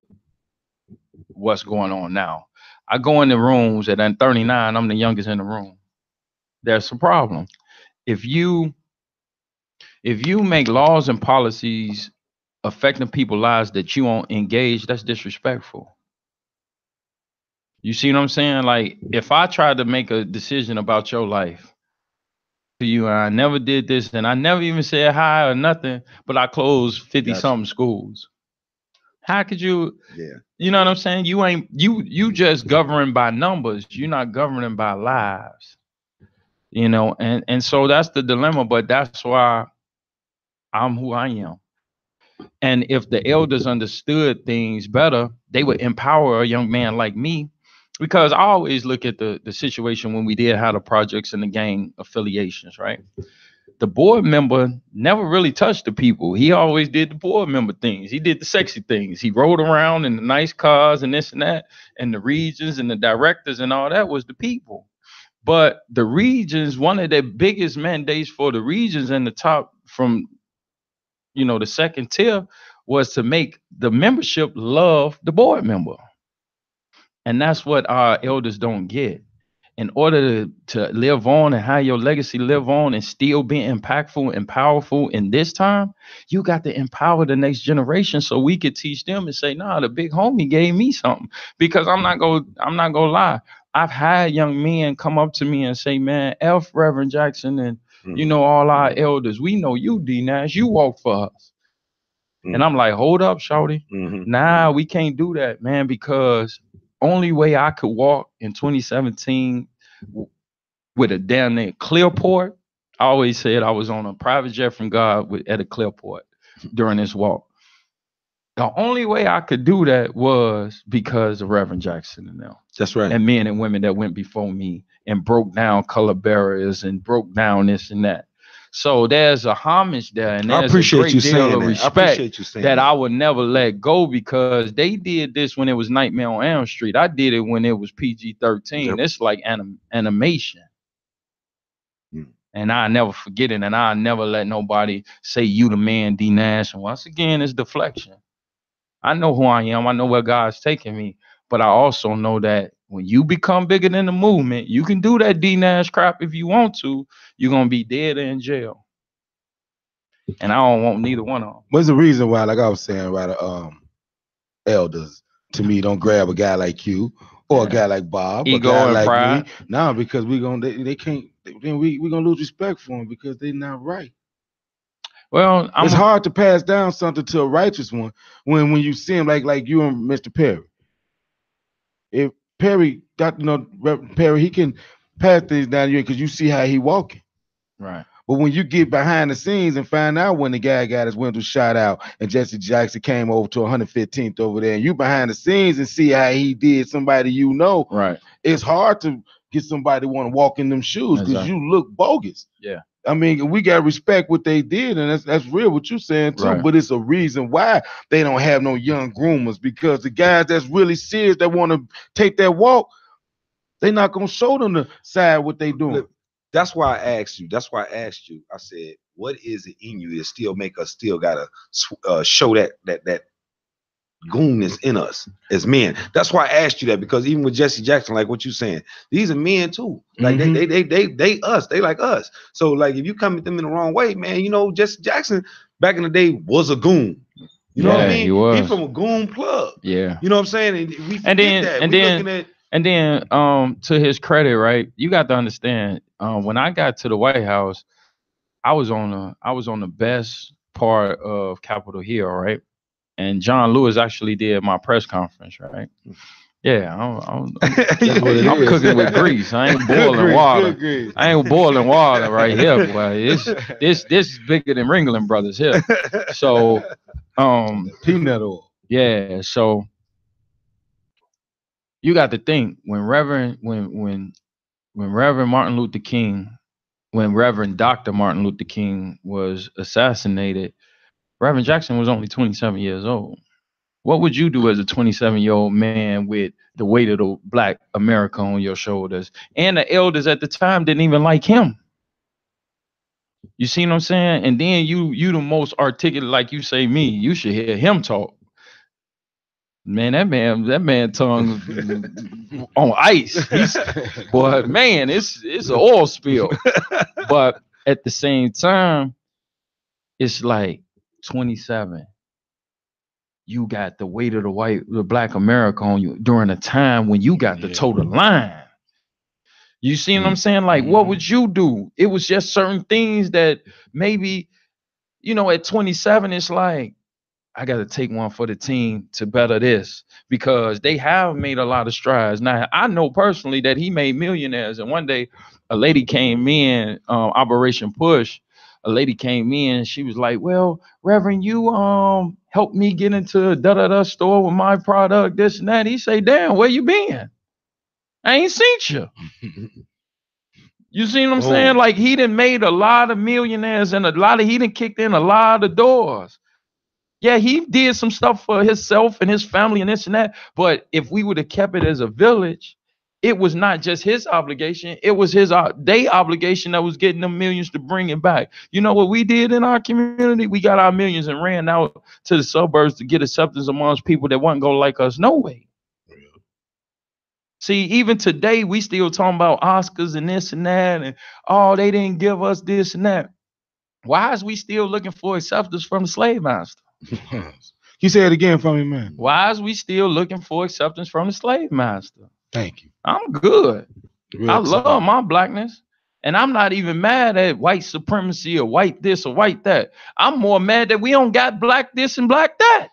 what's going on now. I go in the rooms at 39, I'm the youngest in the room. There's a problem. If you make laws and policies affecting people's lives that you won't engage, that's disrespectful. You see what I'm saying? Like, if I tried to make a decision about your life to you, and I never did this, and I never even said hi or nothing, but I closed 50-something schools. How could you? Yeah. You know what I'm saying? You just govern by numbers. You're not governing by lives. And so that's the dilemma, but that's why I'm who I am. And if the elders understood things better, they would empower a young man like me, because I always look at the situation when we did have the projects and the gang affiliations, right? The board member never really touched the people. He always did the board member things. He did the sexy things. He rode around in the nice cars and this and that, and the regions and the directors and all that was the people. But the regions, one of the biggest mandates for the regions and the top from, the second tier, was to make the membership love the board member. And that's what our elders don't get. In order to live on and have your legacy live on and still be impactful and powerful in this time, you got to empower the next generation so we could teach them and say, nah, the big homie gave me something. Because I'm not gonna lie. I've had young men come up to me and say, man, F Reverend Jackson and all our elders, we know you, D Nash, you walk for us. And I'm like, hold up, shawty. Nah, we can't do that, man, because only way I could walk in 2017 with a damn near Clearport. I always said I was on a private jet from God at a Clearport during this walk. The only way I could do that was because of Reverend Jackson and them. That's right. And men and women that went before me and broke down color barriers and broke down this and that. So there's a homage there, and there's a great deal of respect that I would never let go, because they did this when it was Nightmare on Elm Street. I did it when it was PG-13. Yep. It's like animation. And I never forget it, and I never let nobody say you the man, D Nash. And once again, it's deflection. I know who I am. I know where God's taking me. But I also know that when you become bigger than the movement, you can do that D Nash crap if you want to. You're going to be dead or in jail. And I don't want neither one of them. What's the reason why, like I was saying, right, elders, to me, don't grab a guy like you or a guy like Bob, Ego a guy and like pride. me. No, because they can't. Then we gonna lose respect for them because they're not right. Well, It's hard to pass down something to a righteous one when you see him like you and Mr. Perry. If Perry got Perry, he can pass things down to you because you see how he walking. Right. But when you get behind the scenes and find out when the guy got his window shot out and Jesse Jackson came over to 115th over there, and you behind the scenes and see how he did somebody right. It's hard to get somebody to want to walk in them shoes because you look bogus. Yeah. I mean, we got to respect what they did, and that's real what you're saying too. Right. But it's a reason why they don't have no young groomers, because the guys that's really serious that want to take that walk, they're not gonna show them the side what they doing. Look, that's why I asked you. I said, what is it in you that still make us still gotta show that goonness in us as men? That's why I asked you that, because even with Jesse Jackson, like what you saying, these are men too. Like they us, they like us. So like if you come at them in the wrong way, man, you know, Jesse Jackson back in the day was a goon. You know what I mean? He was. He from a goon plug. Yeah. You know what I'm saying? And we forget that. And then to his credit, right? You got to understand, when I got to the White House, I was on the best part of Capitol Hill, right? And John Lewis actually did my press conference, right? Yeah, I'm cooking with grease. I ain't boiling water. I ain't boiling water right here, boy. This is bigger than Ringling Brothers here. So, peanut oil. Yeah. So you got to think when Reverend Martin Luther King, when Reverend Dr. Martin Luther King was assassinated, Reverend Jackson was only 27 years old. What would you do as a 27-year-old man with the weight of the Black America on your shoulders? And the elders at the time didn't even like him. You see what I'm saying? And then you the most articulate, like you say me, you should hear him talk. Man, that man tongue on ice. Boy, man, it's an oil spill. But at the same time, it's like 27. You got the weight of the Black America on you during a time when you got to toe the line. You see what I'm saying? Like, what would you do? It was just certain things that maybe, you know, at 27, it's like, I got to take one for the team to better this, because they have made a lot of strides. Now, I know personally that he made millionaires. And one day a lady came in, Operation Push. A lady came in, she was like, well, Reverend, you helped me get into a da-da-da store with my product, this and that. He say, damn, where you been? I ain't seen you. You see what I'm saying? Like, he done made a lot of millionaires and he done kicked in a lot of doors. Yeah, he did some stuff for himself and his family and this and that. But if we would have kept it as a village, it was not just his obligation. It was they obligation that was getting them millions to bring it back. You know what we did in our community? We got our millions and ran out to the suburbs to get acceptance amongst people that wasn't gonna like us no way. Yeah. See, even today, we still talking about Oscars and this and that, and they didn't give us this and that. Why is we still looking for acceptance from the slave master? You say it again for me, man. Why is we still looking for acceptance from the slave master? Thank you. I'm good. I love my Blackness. And I'm not even mad at white supremacy or white this or white that. I'm more mad that we don't got Black this and Black that.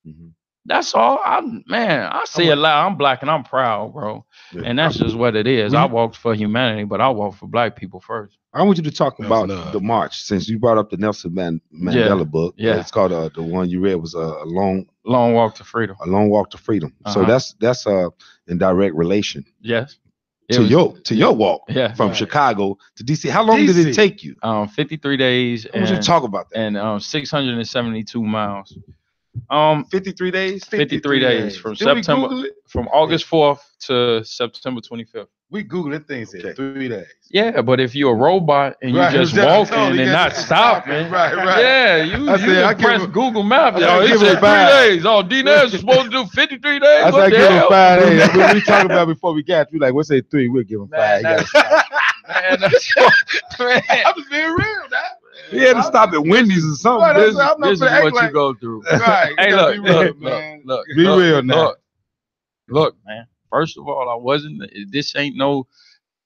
Mm-hmm. That's all. I say it loud. I'm Black and I'm proud, bro. Yeah. And that's just what it is. I walked for humanity, but I walked for Black people first. I want you to talk about the march, since you brought up the Nelson Mandela book. Yeah, it's called the one you read was a long walk to freedom. A long walk to freedom. So that's in direct relation. Yes. To your walk from Chicago to DC. How long did it take you? 53 days. I want you to talk about that. And 672 miles. 53 days. 53 days from from August 4th to September 25th. We Googled it. Things said 3 days. Yeah, but if you're a robot and you just walking and not stopping, right. Yeah, you press Google Maps. It said 3 days. D-Nash is supposed to do 53 days. I said give him 5 days. We talked about before we got you. Like, we'll say 3. We'll give him 5. Man, I'm just being real, man. He had to stop at Wendy's or something. Right, this is what you go through. Right. Hey, look. Be real now. Look, man. First of all, I wasn't. This ain't no.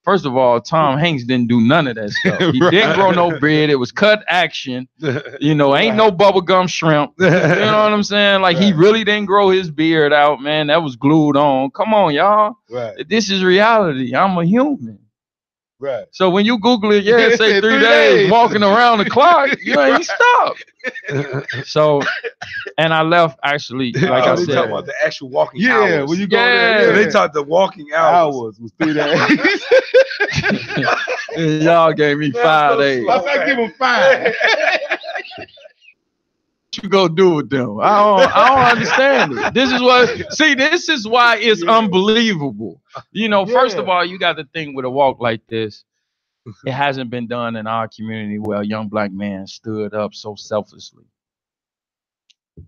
First of all, Tom Hanks didn't do none of that stuff. He didn't grow no beard. It was cut action. You know, ain't no bubblegum shrimp. You know what I'm saying? Like, he really didn't grow his beard out, man. That was glued on. Come on, y'all. This is reality. I'm a human. So when you Google it, it say 3 days walking around the clock, you ain't stopped. So, and I left actually, like I said. They talking about the actual walking hours. When you go there, they talk the walking hours was 3 days. Y'all gave me 5 days. I give them 5. What you gonna do with them? I don't understand it. This is why it's unbelievable. You know, first of all, you got to think with a walk like this, it hasn't been done in our community where a young black man stood up so selflessly.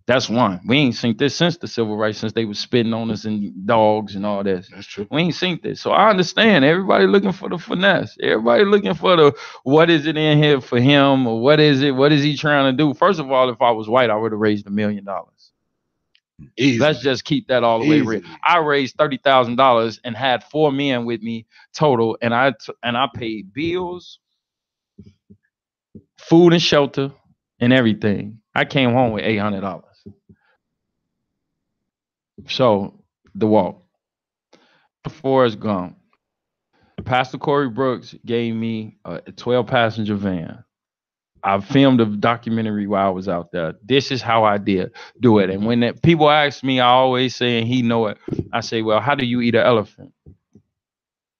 That's one. We ain't seen this since the civil rights, since they was spitting on us and dogs and all this. That's true. We ain't seen this. So I understand everybody looking for the finesse. Everybody looking for the what is it in here for him, or what is it? What is he trying to do? First of all, if I was white, I would have raised $1 million. Easy. Let's just keep that all the way real. I raised $30,000 and had 4 men with me total, and I paid bills, food and shelter, and everything. I came home with $800. So the walk. Forrest Gump. Pastor Corey Brooks gave me a 12-passenger van. I filmed a documentary while I was out there. This is how I did do it. And when people ask me, I always say, and he know it, I say, well, how do you eat an elephant?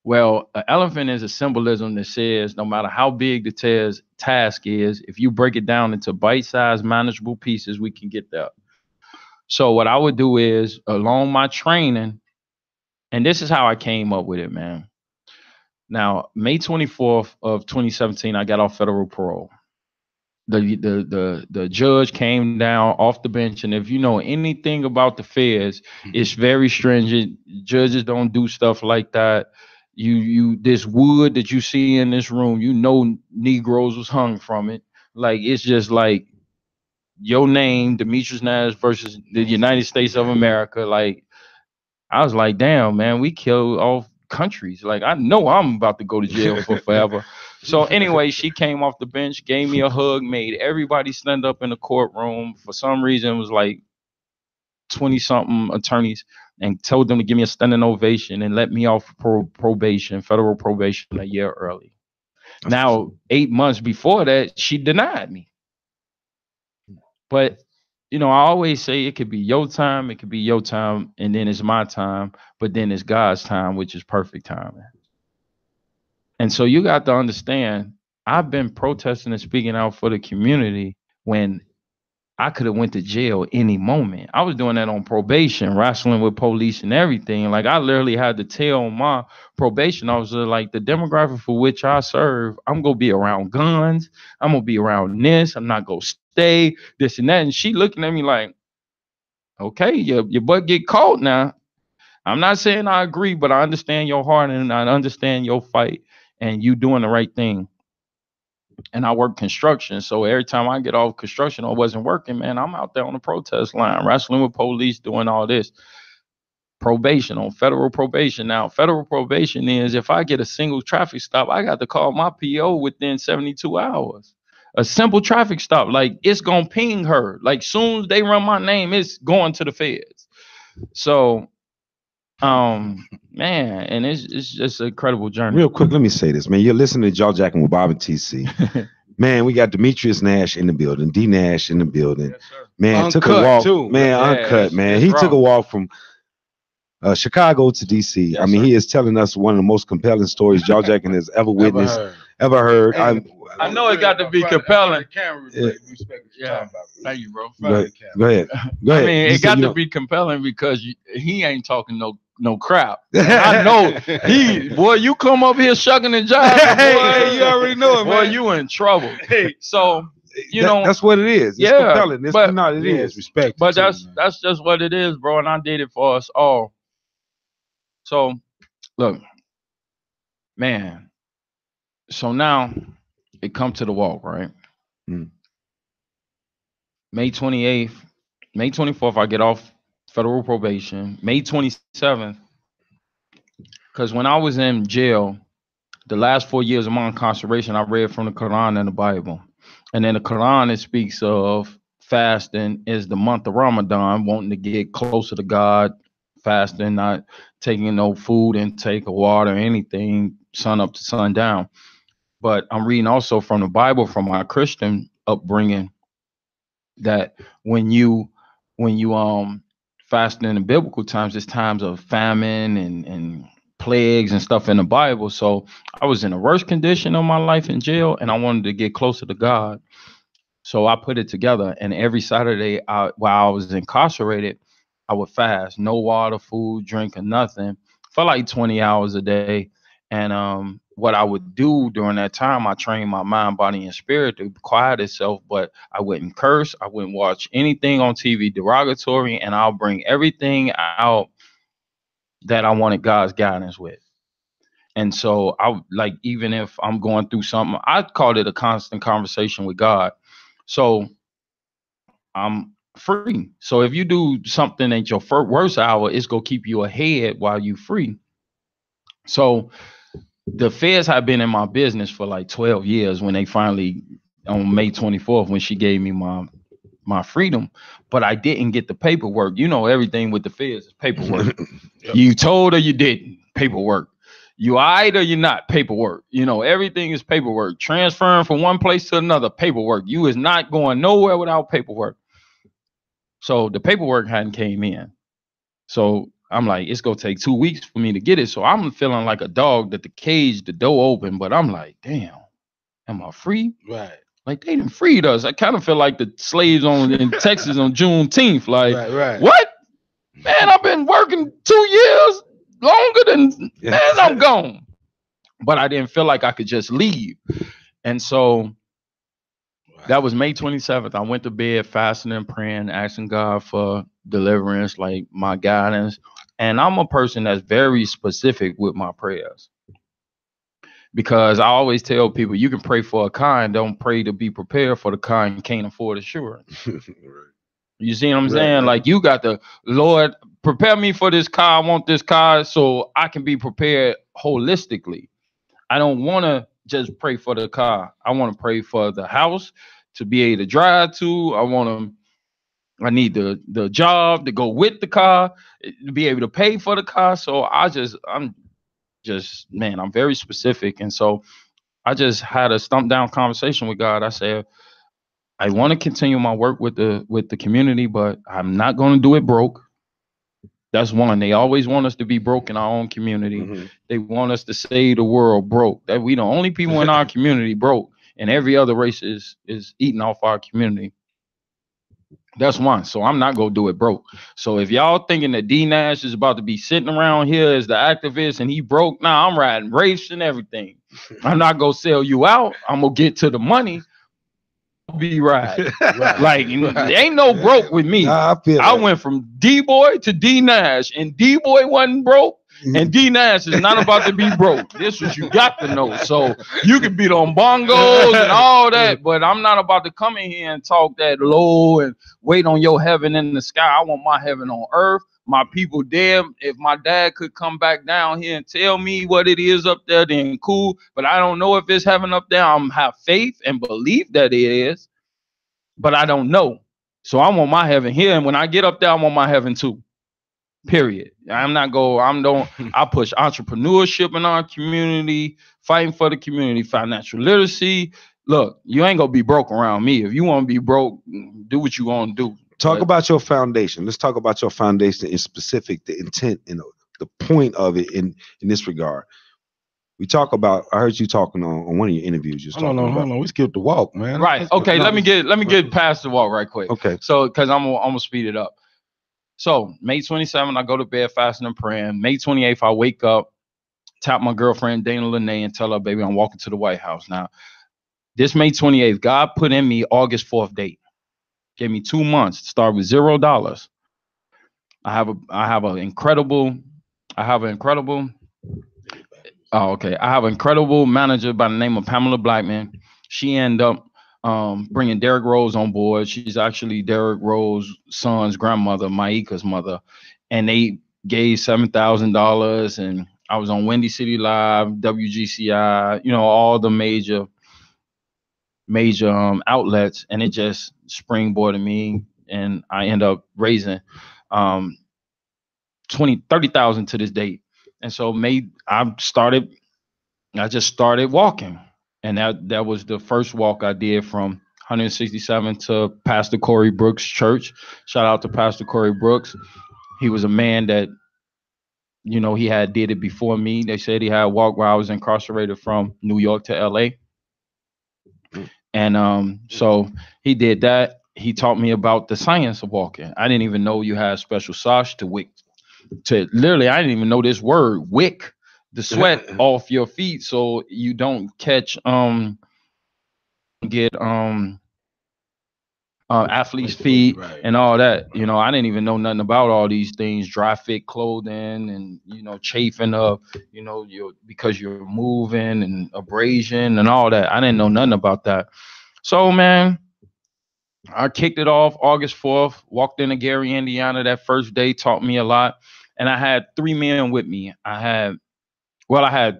Well, an elephant is a symbolism that says no matter how big the task is, if you break it down into bite-sized, manageable pieces, we can get there. So what I would do is, along my training, and this is how I came up with it, man. Now, May 24th of 2017, I got off federal parole. The judge came down off the bench, and if you know anything about the feds, it's very stringent. Judges don't do stuff like that. You this wood that you see in this room, you know Negroes was hung from it. Like, it's just like your name, Demetrius Nash versus the United States of America. Like, I was like, damn, man, we killed off countries. Like, I know I'm about to go to jail for forever. So anyway, she came off the bench, gave me a hug, made everybody stand up in the courtroom. For some reason, it was like 20-something attorneys, and told them to give me a standing ovation and let me off probation, federal probation, a year early. Now, 8 months before that, she denied me. But, you know, I always say it could be your time, and then it's my time, but then it's God's time, which is perfect timing. And so you got to understand, I've been protesting and speaking out for the community when I could have went to jail any moment. I was doing that on probation, wrestling with police and everything. Like, I literally had to tell my probation officer, like, the demographic for which I serve, I'm going to be around guns. I'm going to be around this. I'm not going to stay, this and that. And she looking at me like, okay, your butt get caught now. I'm not saying I agree, but I understand your heart and I understand your fight, and you doing the right thing. And I work construction. So every time I get off construction or wasn't working, man, I'm out there on the protest line, wrestling with police, doing all this. Probation, on federal probation. Now, federal probation is if I get a single traffic stop, I got to call my PO within 72 hours. A simple traffic stop, like, it's going to ping her. Like, soon as they run my name, it's going to the feds. So, man, and it's just an incredible journey. Real quick, let me say this, man. You're listening to Jaw Jacking with Bob and TC. Man, we got Demetrius Nash in the building, D Nash in the building. Yes, man, uncut took a walk. Too. Man, yeah, uncut, man. He took a walk from Chicago to DC. Yes, I mean, he is telling us one of the most compelling stories Jaw Jacking has ever witnessed, ever heard. I know it got to be compelling. Yeah. Thank you, bro. Go ahead. I mean, it got to be compelling because he ain't talking no crap. I know boy, you come up here shucking and jiving, boy, you already know it, man. Boy, you in trouble. So, you know, that's what it is. It's compelling. It's not, it is respect. But that's just what it is, bro. And I did it for us all. So, look, man. So now it come to the walk, right? May 28th, May 24th, I get off federal probation, May 27th. Because when I was in jail, the last 4 years of my incarceration, I read from the Quran and the Bible. And in the Quran, it speaks of fasting is the month of Ramadan, wanting to get closer to God, fasting, not taking no food intake or water or anything, sun up to sundown. But I'm reading also from the Bible, from my Christian upbringing, that when you fasting in the biblical times, it's times of famine and plagues and stuff in the Bible. So I was in the worst condition of my life in jail, and I wanted to get closer to God. So I put it together, and every Saturday, while I was incarcerated, I would fast, no water, food, drink, or nothing, for like 20 hours a day. And what I would do during that time, I trained my mind, body, and spirit to quiet itself. But I wouldn't curse, I wouldn't watch anything on TV derogatory, and I'll bring everything out that I wanted God's guidance with. And so like, even if I'm going through something, I called it a constant conversation with God. So I'm free. So if you do something at your worst hour, it's gonna keep you ahead while you free. So the feds have been in my business for like 12 years when they finally, on May 24th, when she gave me my freedom, but I didn't get the paperwork. You know, everything with the feds is paperwork. Yep. You told her you didn't, paperwork. You eyed or you're not, paperwork. You know, everything is paperwork. Transferring from one place to another, paperwork. You is not going nowhere without paperwork. So the paperwork hadn't came in. So I'm like, it's gonna take 2 weeks for me to get it. So I'm feeling like a dog that the door open, but I'm like, damn, am I free? Right. Like, they didn't freed us. I kind of feel like the slaves in Texas on Juneteenth. Like, right. What? Man, I've been working 2 years longer than, man, I'm gone. But I didn't feel like I could just leave. And so that was May 27th. I went to bed fasting and praying, asking God for deliverance, like my guidance. And I'm a person that's very specific with my prayers, because I always tell people, you can pray for a car and don't pray to be prepared for the car and can't afford insurance. Right. You see what I'm saying? Right. Like, you got to, Lord, prepare me for this car. I want this car so I can be prepared holistically. I don't want to just pray for the car. I want to pray for the house to be able to drive to. I need the job to go with the car, to be able to pay for the car. So I'm very specific. And so I just had a stump down conversation with God. I said, I want to continue my work with the community, but I'm not going to do it broke. That's one. They always want us to be broke in our own community. Mm-hmm. They want us to save the world broke. That we the only people in our community broke, and every other race is eating off our community. That's one. So I'm not gonna do it broke. So if y'all thinking that D Nash is about to be sitting around here as the activist and he broke, nah, I'm riding race and everything. I'm not gonna sell you out. I'm gonna get to the money. Be right. Like, ain't no broke with me. Nah, I went from D-Boy to D Nash, and D-Boy wasn't broke, and D Nash is not about to be broke. This is what you got to know. So you can beat on bongos and all that, but I'm not about to come in here and talk that low and wait on your heaven in the sky. I want my heaven on earth. My people there. If my dad could come back down here and tell me what it is up there, then cool. But I don't know if it's heaven up there. I'm have faith and believe that it is, but I don't know. So I want my heaven here, and when I get up there, I want my heaven too. Period. I push entrepreneurship in our community, fighting for the community, financial literacy. Look, you ain't gonna be broke around me. If you want to be broke, do what you want to do. Talk about your foundation. Let's talk about your foundation in specific, the intent and the point of it in this regard. We talk about. I heard you talking on one of your interviews. Hold on. We skipped the walk, man. Right. Okay. Let me get past the walk right quick. Okay. So, because I'm gonna speed it up. So May 27th, I go to bed fasting and praying. May 28th, I wake up, tap my girlfriend Dana Lene, and tell her, baby, I'm walking to the White House. Now, this May 28th, God put in me August 4th date. Gave me 2 months. Start with $0. I have an incredible manager by the name of Pamela Blackman. She ended up bringing Derrick Rose on board. She's actually Derrick Rose's son's grandmother, Maika's mother, and they gave $7,000. And I was on Windy City Live, WGCI, all the major outlets, and it just springboarded me, and I end up raising 30,000 to this date. And so I just started walking, and that was the first walk I did from 167 to Pastor Corey Brooks Church. Shout out to Pastor Corey Brooks. He was a man that, he had did it before me. They said he had walked while I was incarcerated from New York to LA. And so he did that. He taught me about the science of walking. I didn't even know you had special socks to wick. I didn't even know this word, wick the sweat off your feet so you don't catch athlete's feet, right, and all that. I didn't even know nothing about all these things, dry fit clothing and chafing up, because you're moving, and abrasion and all that. I didn't know nothing about that. So, man, I kicked it off August 4th, walked into Gary, Indiana that first day, taught me a lot. And I had 3 men with me. I had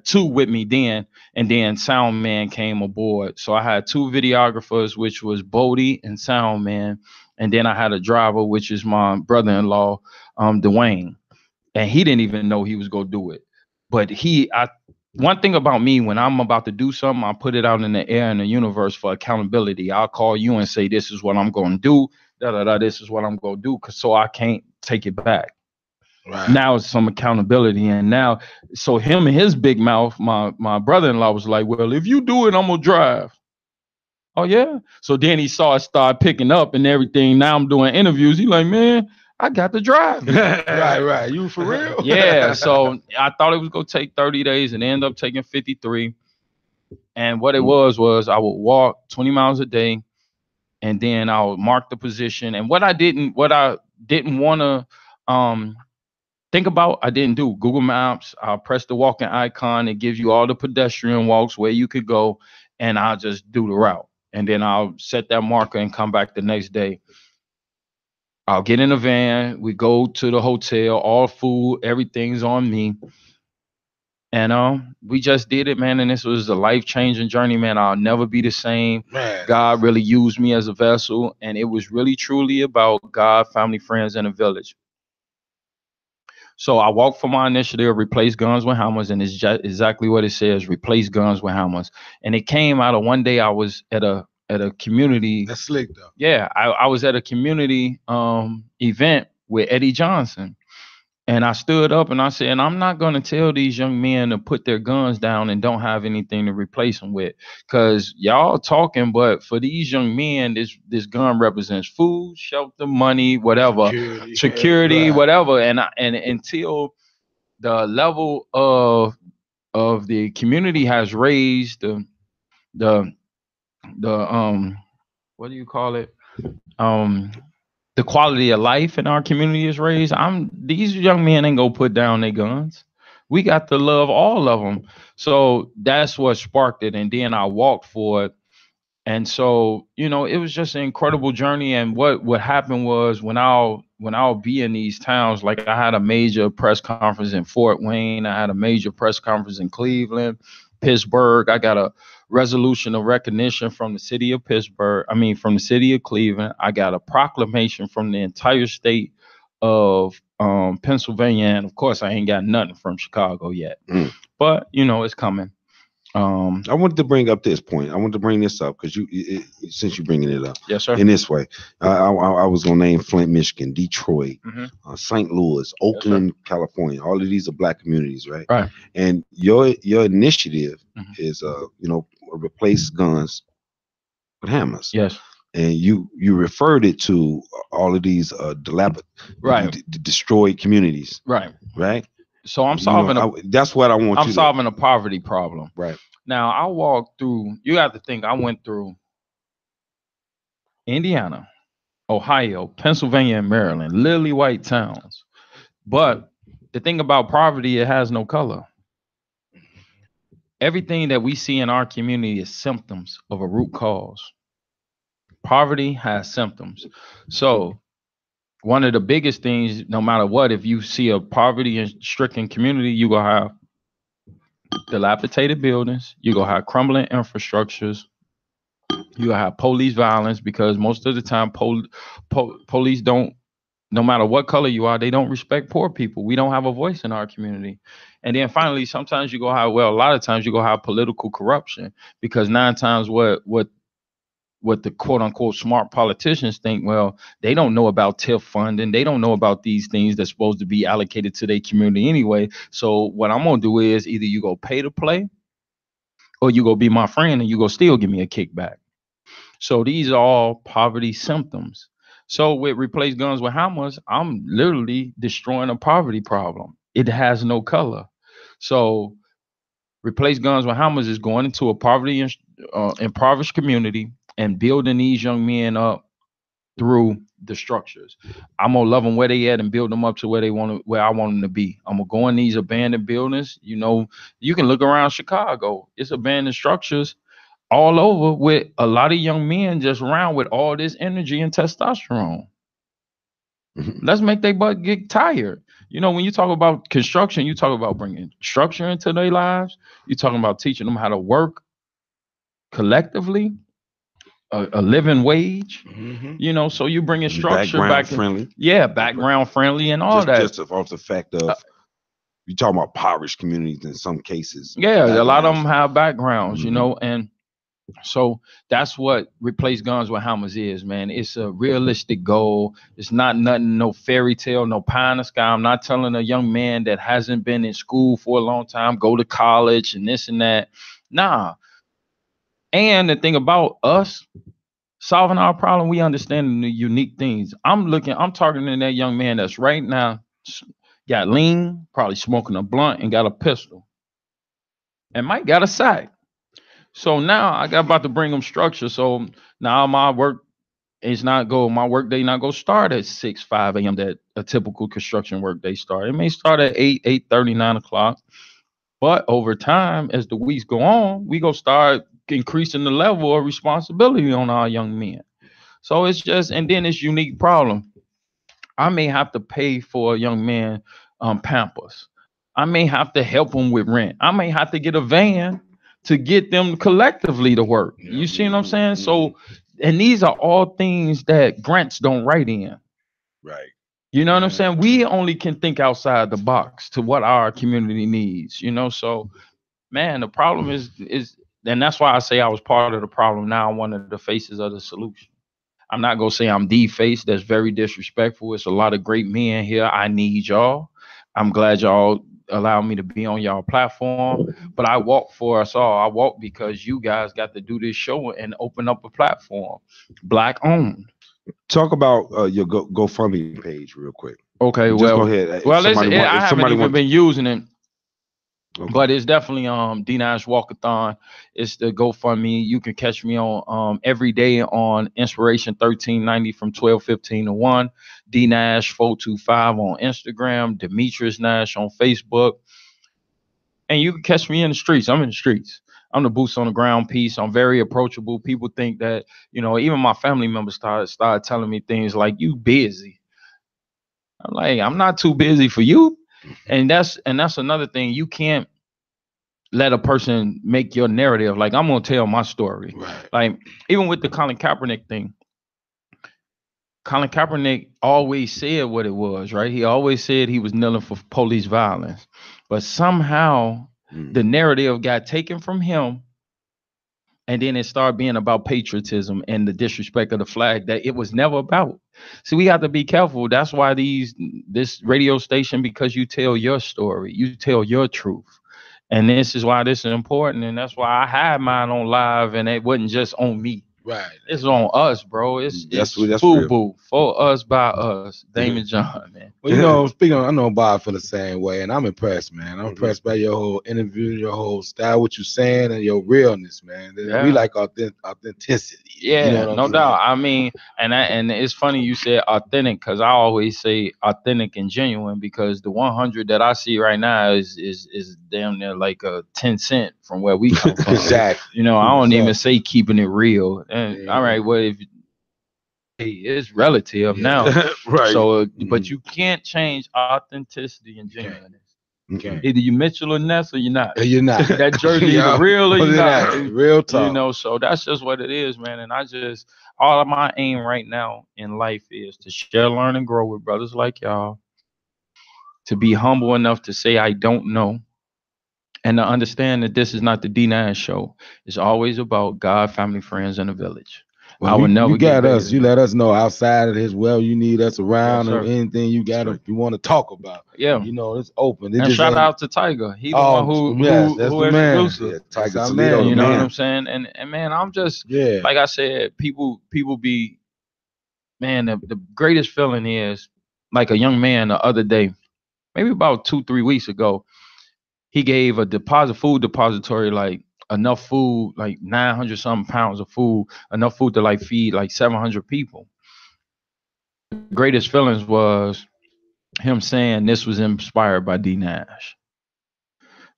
2 with me then, and then Sound Man came aboard. So I had 2 videographers, which was Bodie and Sound Man. And then I had a driver, which is my brother-in-law, Dwayne. And he didn't even know he was going to do it. But one thing about me, when I'm about to do something, I put it out in the air in the universe for accountability. I'll call you and say, this is what I'm going to do. This is what I'm going to do. So I can't take it back. Right. Now it's some accountability. And now, so him and his big mouth, my brother-in-law was like, well, if you do it, I'm going to drive. Oh, yeah. So then he saw it start picking up and everything. Now I'm doing interviews. He like, man, I got to drive. Right. You for real? Yeah. So I thought it was going to take 30 days and it ended up taking 53. And what it was I would walk 20 miles a day, and then I would mark the position. And what I didn't want to think about, I didn't do. Google Maps, I'll press the walking icon. It gives you all the pedestrian walks where you could go, and I'll just do the route. And then I'll set that marker and come back the next day. I'll get in a van. We go to the hotel, all food, everything's on me. And we just did it, man. And this was a life-changing journey, man. I'll never be the same. Man. God really used me as a vessel. And it was really, truly about God, family, friends, and a village. So I walked for my initiative, replace guns with hammers, and it's exactly what it says, replace guns with hammers. And it came out of one day I was at a community. That's slick though. Yeah, I was at a community event with Eddie Johnson. And I stood up and I said, I'm not going to tell these young men to put their guns down and don't have anything to replace them with. Because y'all talking, but for these young men, this gun represents food, shelter, money, whatever, security, whatever. And until the level of the community has raised the what do you call it? The quality of life in our community is raised. These young men ain't gonna put down their guns. We got to love all of them. So that's what sparked it. And then I walked for it. And so, it was just an incredible journey. And what happened was when I'll be in these towns, like I had a major press conference in Fort Wayne, I had a major press conference in Cleveland, Pittsburgh. I got a resolution of recognition from the city of from the city of Cleveland. I got a proclamation from the entire state of Pennsylvania. And of course, I ain't got nothing from Chicago yet, but it's coming. I wanted to bring up this point. I wanted to bring this up because since you're bringing it up, yes, sir. In this way, I was gonna name Flint, Michigan, Detroit, St. Louis, Oakland, yes, California. All of these are Black communities, right? Right. And your initiative is replace guns with hammers. Yes. And you referred it to all of these destroyed communities. Right. Right. So I'm solving that's what I want. I'm solving a poverty problem. Right. Now I walked through. You have to think. I went through Indiana, Ohio, Pennsylvania, and Maryland, lily white towns. But the thing about poverty, it has no color. Everything that we see in our community is symptoms of a root cause. Poverty has symptoms. So one of the biggest things, no matter what, if you see a poverty-stricken community, you gonna have dilapidated buildings, you gonna have crumbling infrastructures, you gonna have police violence, because most of the time police don't, no matter what color you are, they don't respect poor people. We don't have a voice in our community. And then finally, sometimes you go have, well, a lot of times you go have political corruption, because 9 times what the quote unquote smart politicians think, well, they don't know about TIF funding. They don't know about these things that's supposed to be allocated to their community anyway. So what I'm gonna do is either you go pay to play, or you go be my friend and you go still give me a kickback. So these are all poverty symptoms. So with Replace Guns with Hammers, I'm literally destroying a poverty problem. It has no color. So Replace Guns with Hammers is going into a poverty impoverished community and building these young men up through the structures. I'm gonna love them where they at and build them up to where I want them to be. I'm gonna go in these abandoned buildings. You know, you can look around Chicago. It's abandoned structures all over with a lot of young men just around with all this energy and testosterone. Let's make their butt get tired. You know, when you talk about construction, you talk about bringing structure into their lives. You're talking about teaching them how to work collectively, a living wage. You know, so you bring in structure back friendly. Yeah, background friendly and all that. Just off the fact of you talking about impoverished communities in some cases. Yeah, a lot of them have backgrounds, you know, and so that's what Replace Guns with Hammers is, man. It's a realistic goal. It's not nothing, no fairy tale, no pie in the sky. I'm not telling a young man that hasn't been in school for a long time, go to college and this and that. Nah. And the thing about us solving our problem, we understand the unique things. I'm targeting that young man that's right now got lean, probably smoking a blunt and got a pistol, and might got a sack. So now I got about to bring them structure. So now my work is my work day not go start at 5 a.m. that a typical construction work day start. It may start at 8:30, 9 o'clock. But over time, as the weeks go on, we go start increasing the level of responsibility on our young men. So it's just, and then it's unique problem. I may have to pay for a young man Pampers. I may have to help them with rent. I may have to get a van to get them collectively to work. You see what I'm saying? So, and these are all things that grants don't write in. Right. You know what I'm saying? We only can think outside the box to what our community needs, you know? So, man, the problem is, and that's why I say I was part of the problem. Now I'm one of the faces of the solution. I'm not going to say I'm the face. That's very disrespectful. It's a lot of great men here. I need y'all. I'm glad y'all allow me to be on y'all platform, but I walk for us all. I walk because you guys got to do this show and open up a platform, Black owned. Talk about your GoFundMe page real quick. Okay, just well, go ahead. Well, I haven't even been using it. Okay. But it's definitely D-Nash Walkathon. It's the GoFundMe. You can catch me on every day on Inspiration 1390 from 12:15 to 1. D-Nash 425 on Instagram. Demetrius Nash on Facebook. And you can catch me in the streets. I'm in the streets. I'm the boots on the ground piece. I'm very approachable. People think that, you know, even my family members started telling me things like, you busy. I'm like, I'm not too busy for you. And that's another thing. You can't let a person make your narrative. Like, I'm gonna tell my story. Right. Like, even with the Colin Kaepernick thing, Colin Kaepernick always said what it was, right? He always said he was kneeling for police violence, but somehow the narrative got taken from him, and then it started being about patriotism and the disrespect of the flag that it was never about. See, we have to be careful. That's why this radio station, because you tell your story, you tell your truth. And this is why this is important. And that's why I had mine on live, and it wasn't just on me. Right. It's on us, bro. It's that's boo for us, by us. Damon John, man. Well, you know, speaking of, I know Bob feel the same way, and I'm impressed, man. I'm impressed by your whole interview, your whole style, what you're saying, and your realness, man. Yeah. We like authenticity. Yeah, you know no doubt. I mean, and it's funny you said authentic, because I always say authentic and genuine, because the 100 that I see right now is damn near like a 10 cent from where we come from. Exactly. You know, I don't even say keeping it real. And yeah. All right, well, it's relative now. Right. So, but you can't change authenticity and genuineness. Okay. Either you Mitchell or Ness or you're not. You're not. That jersey either real or you're not. Real talk. You know, so that's just what it is, man. And all of my aim right now in life is to share, learn, and grow with brothers like y'all. To be humble enough to say I don't know. And to understand that this is not the D9 show. It's always about God, family, friends, and the village. Well, I would never you got us. You let let us know outside of this. Well, you need us around Yes, or anything you got. If you want to talk about, Yeah. you know, it's open. It And just shout ain't- out to Tiger. He the one who yes, that's who the man. introduced us. Yeah, Tiger our Toledo, man, You know man. what I'm saying? And man, I'm just Yeah. like I said, people be, man, the greatest feeling is like a young man the other day, maybe about 2-3 weeks ago, he gave a food depository, like enough food, like 900 something pounds of food, enough food to like feed like 700 people. The greatest feelings was him saying this was inspired by D Nash.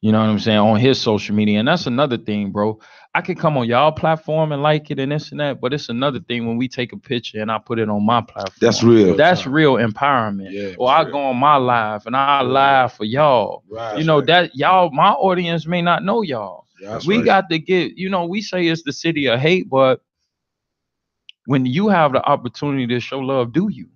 You know what I'm saying? On his social media. And that's another thing, bro. I can come on y'all platform and like it and this and that, but it's another thing when we take a picture and I put it on my platform. That's real. That's real empowerment. Yeah, Or I real. go on my live and I live for y'all. Right. You know, that y'all, my audience may not know y'all. That's We right. got to get, you know, we say it's the city of hate, but when you have the opportunity to show love, do you?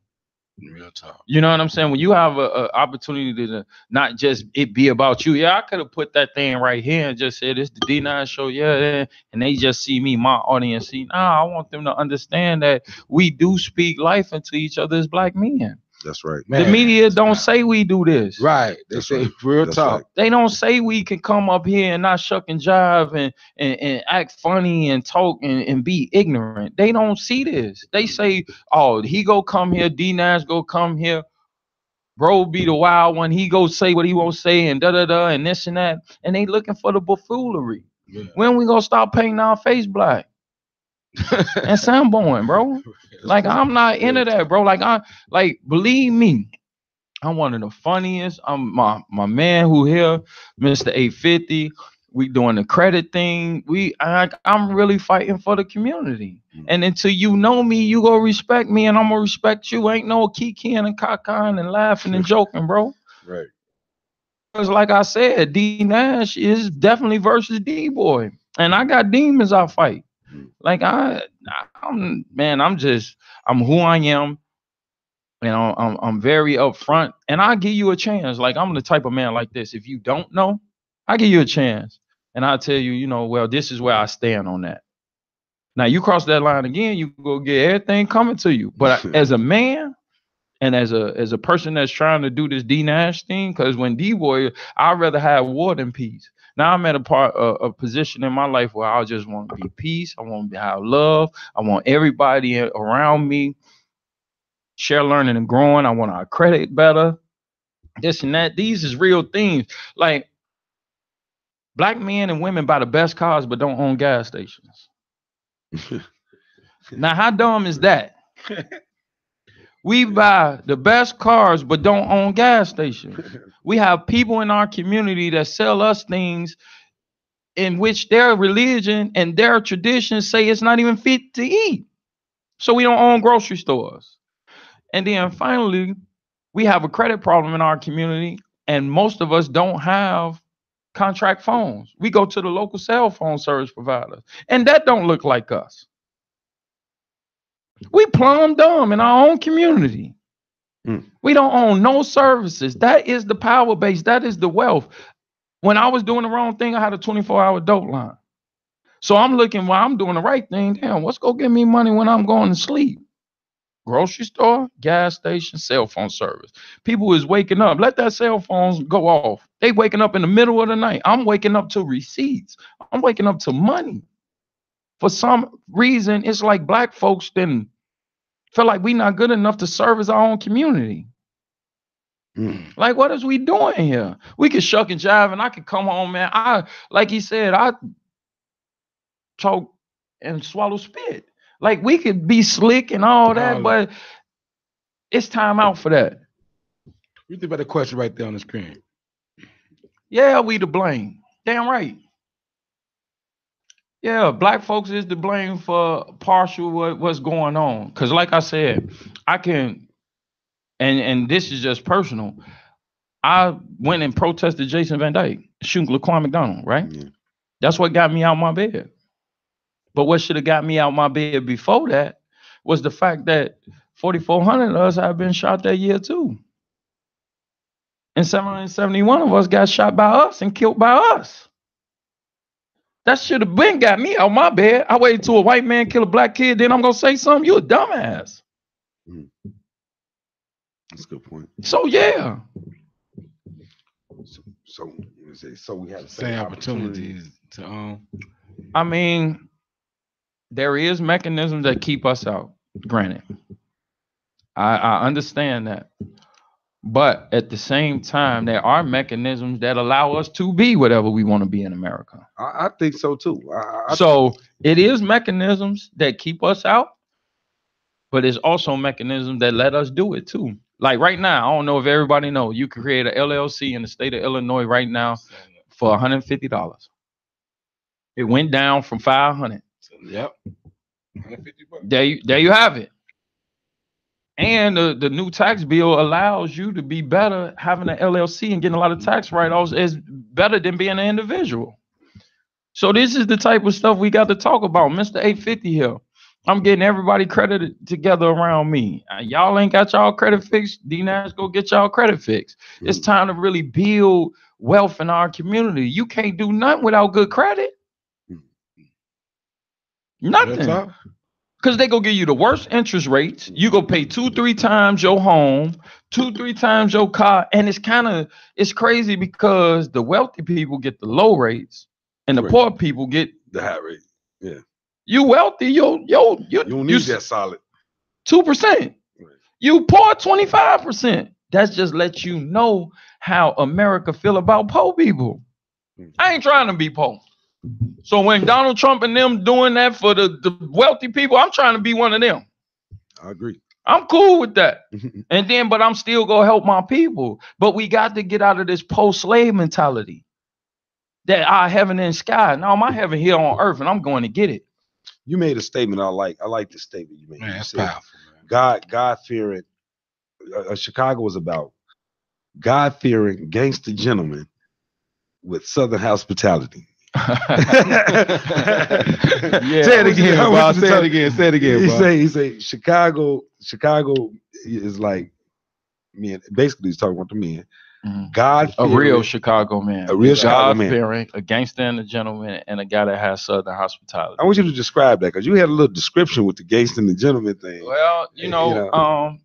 Real talk. You know what I'm saying? When you have a opportunity to not just it be about you. Yeah, I could have put that thing right here and just said it's the D9 show. Yeah, and they just see me, my audience see. Nah, I want them to understand that we do speak life into each other as black men. That's right. The media don't say we do this. Right. They That's say right. real That's talk. right. They don't say we can come up here and not shuck and jive and act funny and talk and be ignorant. They don't see this. They say, oh, he go come here, D-Nash go come here, bro be the wild one, he go say what he won't say and da-da-da and this and that. And they looking for the buffoonery. Yeah. When we gonna stop painting our face black? And Samboing, bro. Like I'm not into that, bro. Like believe me. I'm one of the funniest. I'm my man who here, Mr. 850. We doing the credit thing. I'm really fighting for the community. And until you know me, you gonna respect me, and I'm gonna respect you. Ain't no kikiing and cockeying and laughing and joking, bro. Right. Because like I said, D Nash is definitely versus D Boy, and I got demons I fight. Like I'm who I am. You know, I'm very upfront, and I give you a chance. Like I'm the type of man like this. If you don't know, I give you a chance, and I'll tell you, you know, well, this is where I stand on that. Now you cross that line again, you go get everything coming to you. But as a man, and as a person that's trying to do this D Nash thing, because when D Boy, I'd rather have war than peace. Now I'm at a position in my life where I just want to be peace. I want to have love. I want everybody around me share, learning, and growing. I want to credit better. This and that. These is real things. Like black men and women buy the best cars but don't own gas stations. Now, how dumb is that? We buy the best cars but don't own gas stations. We have people in our community that sell us things in which their religion and their traditions say it's not even fit to eat. So we don't own grocery stores. And then finally, we have a credit problem in our community, and most of us don't have contract phones. We go to the local cell phone service providers, and that don't look like us. We plumb dumb in our own community. We don't own no services. That is the power base. That is the wealth. When I was doing the wrong thing, I had a 24-hour dope line. So I'm looking while I'm doing the right thing. Damn, what's gonna give me money when I'm going to sleep? Grocery store, gas station, cell phone service. People is waking up. Let that cell phones go off. They waking up in the middle of the night. I'm waking up to receipts. I'm waking up to money. For some reason, it's like black folks then feel like we not good enough to service our own community. Like, what is we doing here? We could shuck and jive, and I could come home, man. Like he said, I choke and swallow spit. Like we could be slick and all that, but it's time out for that. You think about the question right there on the screen. Yeah, we to blame. Damn right. Yeah, black folks is to blame for partial what's going on. Cause like I said, I can, and this is just personal. I went and protested Jason Van Dyke shooting Laquan McDonald, right? Yeah. That's what got me out my bed. But what should have got me out my bed before that was the fact that 4,400 of us have been shot that year too. And 771 of us got shot by us and killed by us. That should have been got me out my bed. I waited till a white man kill a black kid, then I'm gonna say something. You a dumbass. That's a good point. So yeah. So we have the same opportunities to I mean, there is mechanisms that keep us out. Granted, I understand that. But at the same time, there are mechanisms that allow us to be whatever we want to be in America. I think so too. So it is mechanisms that keep us out, but it's also mechanisms that let us do it too. Like right now, I don't know if everybody knows, you can create an LLC in the state of Illinois right now for $150. It went down from $500. Yep. There you have it. And the new tax bill allows you to be better having an LLC and getting a lot of tax write-offs is better than being an individual. So this is the type of stuff we got to talk about. Mr. 850 here. I'm getting everybody credited together around me. Y'all ain't got y'all credit fixed. D-Nash, go get y'all credit fixed. It's time to really build wealth in our community. You can't do nothing without good credit. Nothing. Because they go give you the worst interest rates. You go pay 2-3 times your home, 2-3 times your car. And it's crazy because the wealthy people get the low rates and the poor people get the high rate. Yeah. You wealthy, you don't need that solid 2%. Right. You poor 25%. That's just let you know how America feel about poor people. I ain't trying to be poor. So when Donald Trump and them doing that for the wealthy people, I'm trying to be one of them. I agree. I'm cool with that. But I'm still gonna help my people. But we got to get out of this post-slave mentality that our heaven and sky. No, my heaven here on earth, and I'm going to get it. You made a statement I like the statement you made. Man, that's powerful, man. God-fearing. Chicago was about God-fearing gangster gentlemen with Southern hospitality. Yeah. Say it again, Bob. Say it again, Bob. He say Chicago is like men. Basically, he's talking about the men. A real Chicago man. A real Chicago man. God-fearing, a gangster and a gentleman, and a guy that has Southern hospitality. I want you to describe that because you had a little description with the gangster and the gentleman thing. Well, I want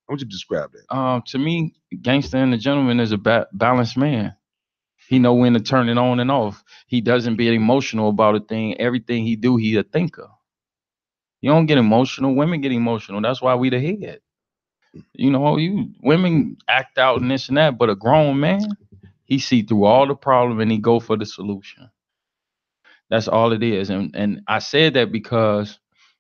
you to describe that. To me, gangster and the gentleman is a balanced man. He know when to turn it on and off. He doesn't get emotional about a thing. Everything he do, he a thinker. You don't get emotional. Women get emotional. That's why we the head. Women act out and this and that, but a grown man, he see through all the problem and he go for the solution. That's all it is. And I said that because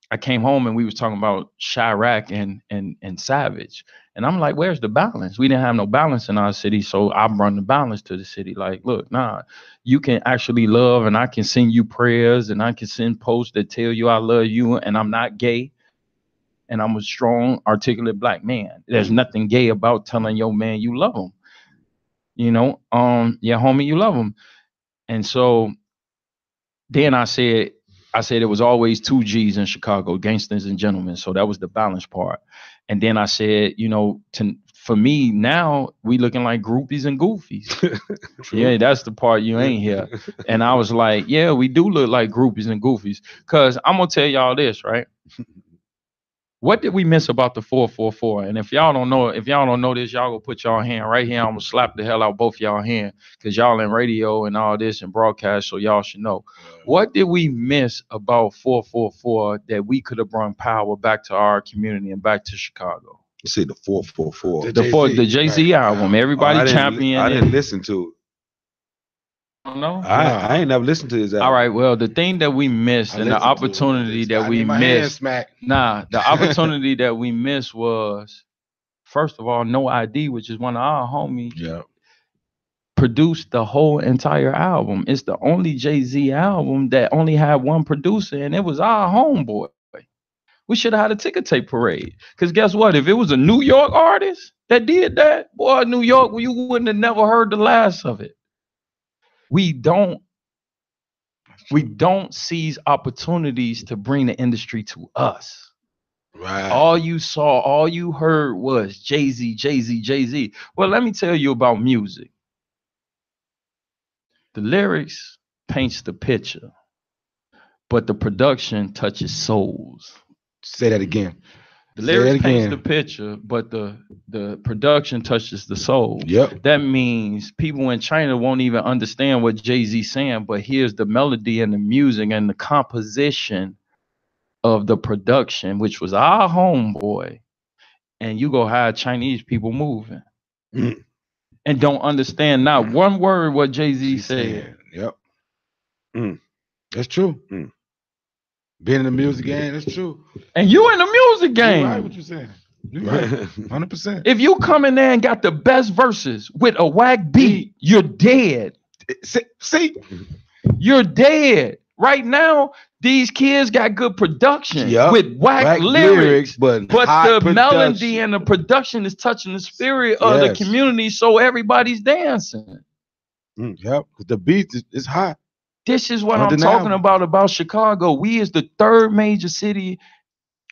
I came home and we was talking about Chirac and Savage. And I'm like, where's the balance? We didn't have no balance in our city. So I brought the balance to the city. Like, look, you can actually love and I can send you prayers and I can send posts that tell you I love you and I'm not gay. And I'm a strong, articulate black man. There's nothing gay about telling your man you love him. Your homie, you love him. And so then I said it was always 2 G's in Chicago, gangsters and gentlemen. So that was the balance part. And then I said, for me now, we looking like groupies and goofies. Yeah, that's the part you ain't here. And I was like, yeah, we do look like groupies and goofies. Because I'm going to tell y'all this, right? What did we miss about the 444? And if y'all don't know this, y'all go put y'all hand right here. I'm gonna slap the hell out both y'all hand because y'all in radio and all this and broadcast, so y'all should know. What did we miss about 444 that we could have brought power back to our community and back to Chicago? You say the 444. The Jay-Z album. Everybody champion. I didn't listen to it. No, I ain't never listened to his album. All right, well, the thing that we missed and the opportunity that we missed, the opportunity that we missed was, first of all, No ID, which is one of our homies, produced the whole entire album. It's the only Jay-Z album that only had one producer, and it was our homeboy. We should have had a ticker tape parade. Because guess what? If it was a New York artist that did that, boy, New York, you wouldn't have never heard the last of it. We don't seize opportunities to bring the industry to us. Right. All you heard was Jay-Z, Jay-Z, Jay-Z. Well, let me tell you about music. The lyrics paints the picture, but the production touches souls. Say that again. The lyrics paints the picture, but the production touches the soul. Yep. That means people in China won't even understand what Jay-Z's saying, but here's the melody and the music and the composition of the production, which was our homeboy. And you go have Chinese people moving and don't understand not one word what Jay-Z said. Yep. That's true. Being in the music game, that's true. And you in the music game. You're right what you saying. You're right. 100%. If you come in there and got the best verses with a whack beat, you're dead. See? You're dead. Right now, these kids got good production with whack lyrics, but the melody and the production is touching the spirit of the community, so everybody's dancing. Yep, the beat is hot. This is what I'm talking about Chicago. We is the third major city,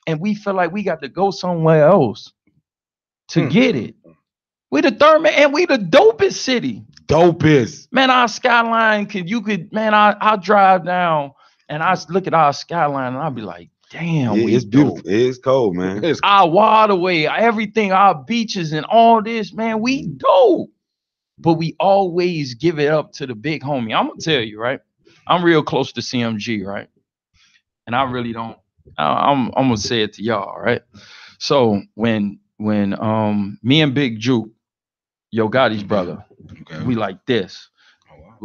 and we feel like we got to go somewhere else to get it. We the third, man, and we the dopest city. Dopest. Man, our skyline I drive down and I look at our skyline and I'll be like, damn, it's beautiful. It's cold, man. Our waterway, everything, our beaches and all this, man, we dope. But we always give it up to the big homie. I'm gonna tell you, right? I'm real close to CMG, right? And I really don't. I'm gonna say it to y'all, right? So when me and Big Juke, Yo Gotti's brother, we like this.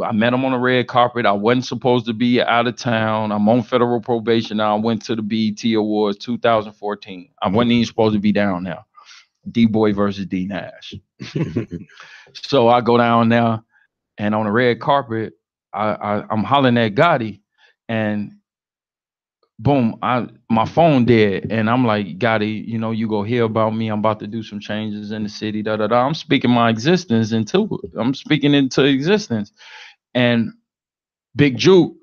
I met him on the red carpet. I wasn't supposed to be out of town. I'm on federal probation now. I went to the BET Awards 2014. I wasn't even supposed to be down there. D-Boy versus D Nash. So I go down there, and on the red carpet, I'm hollering at Gotti, and boom, my phone dead, and I'm like, Gotti, you go hear about me. I'm about to do some changes in the city. Da da da. I'm speaking my existence into it. I'm speaking into existence, and Big Juke,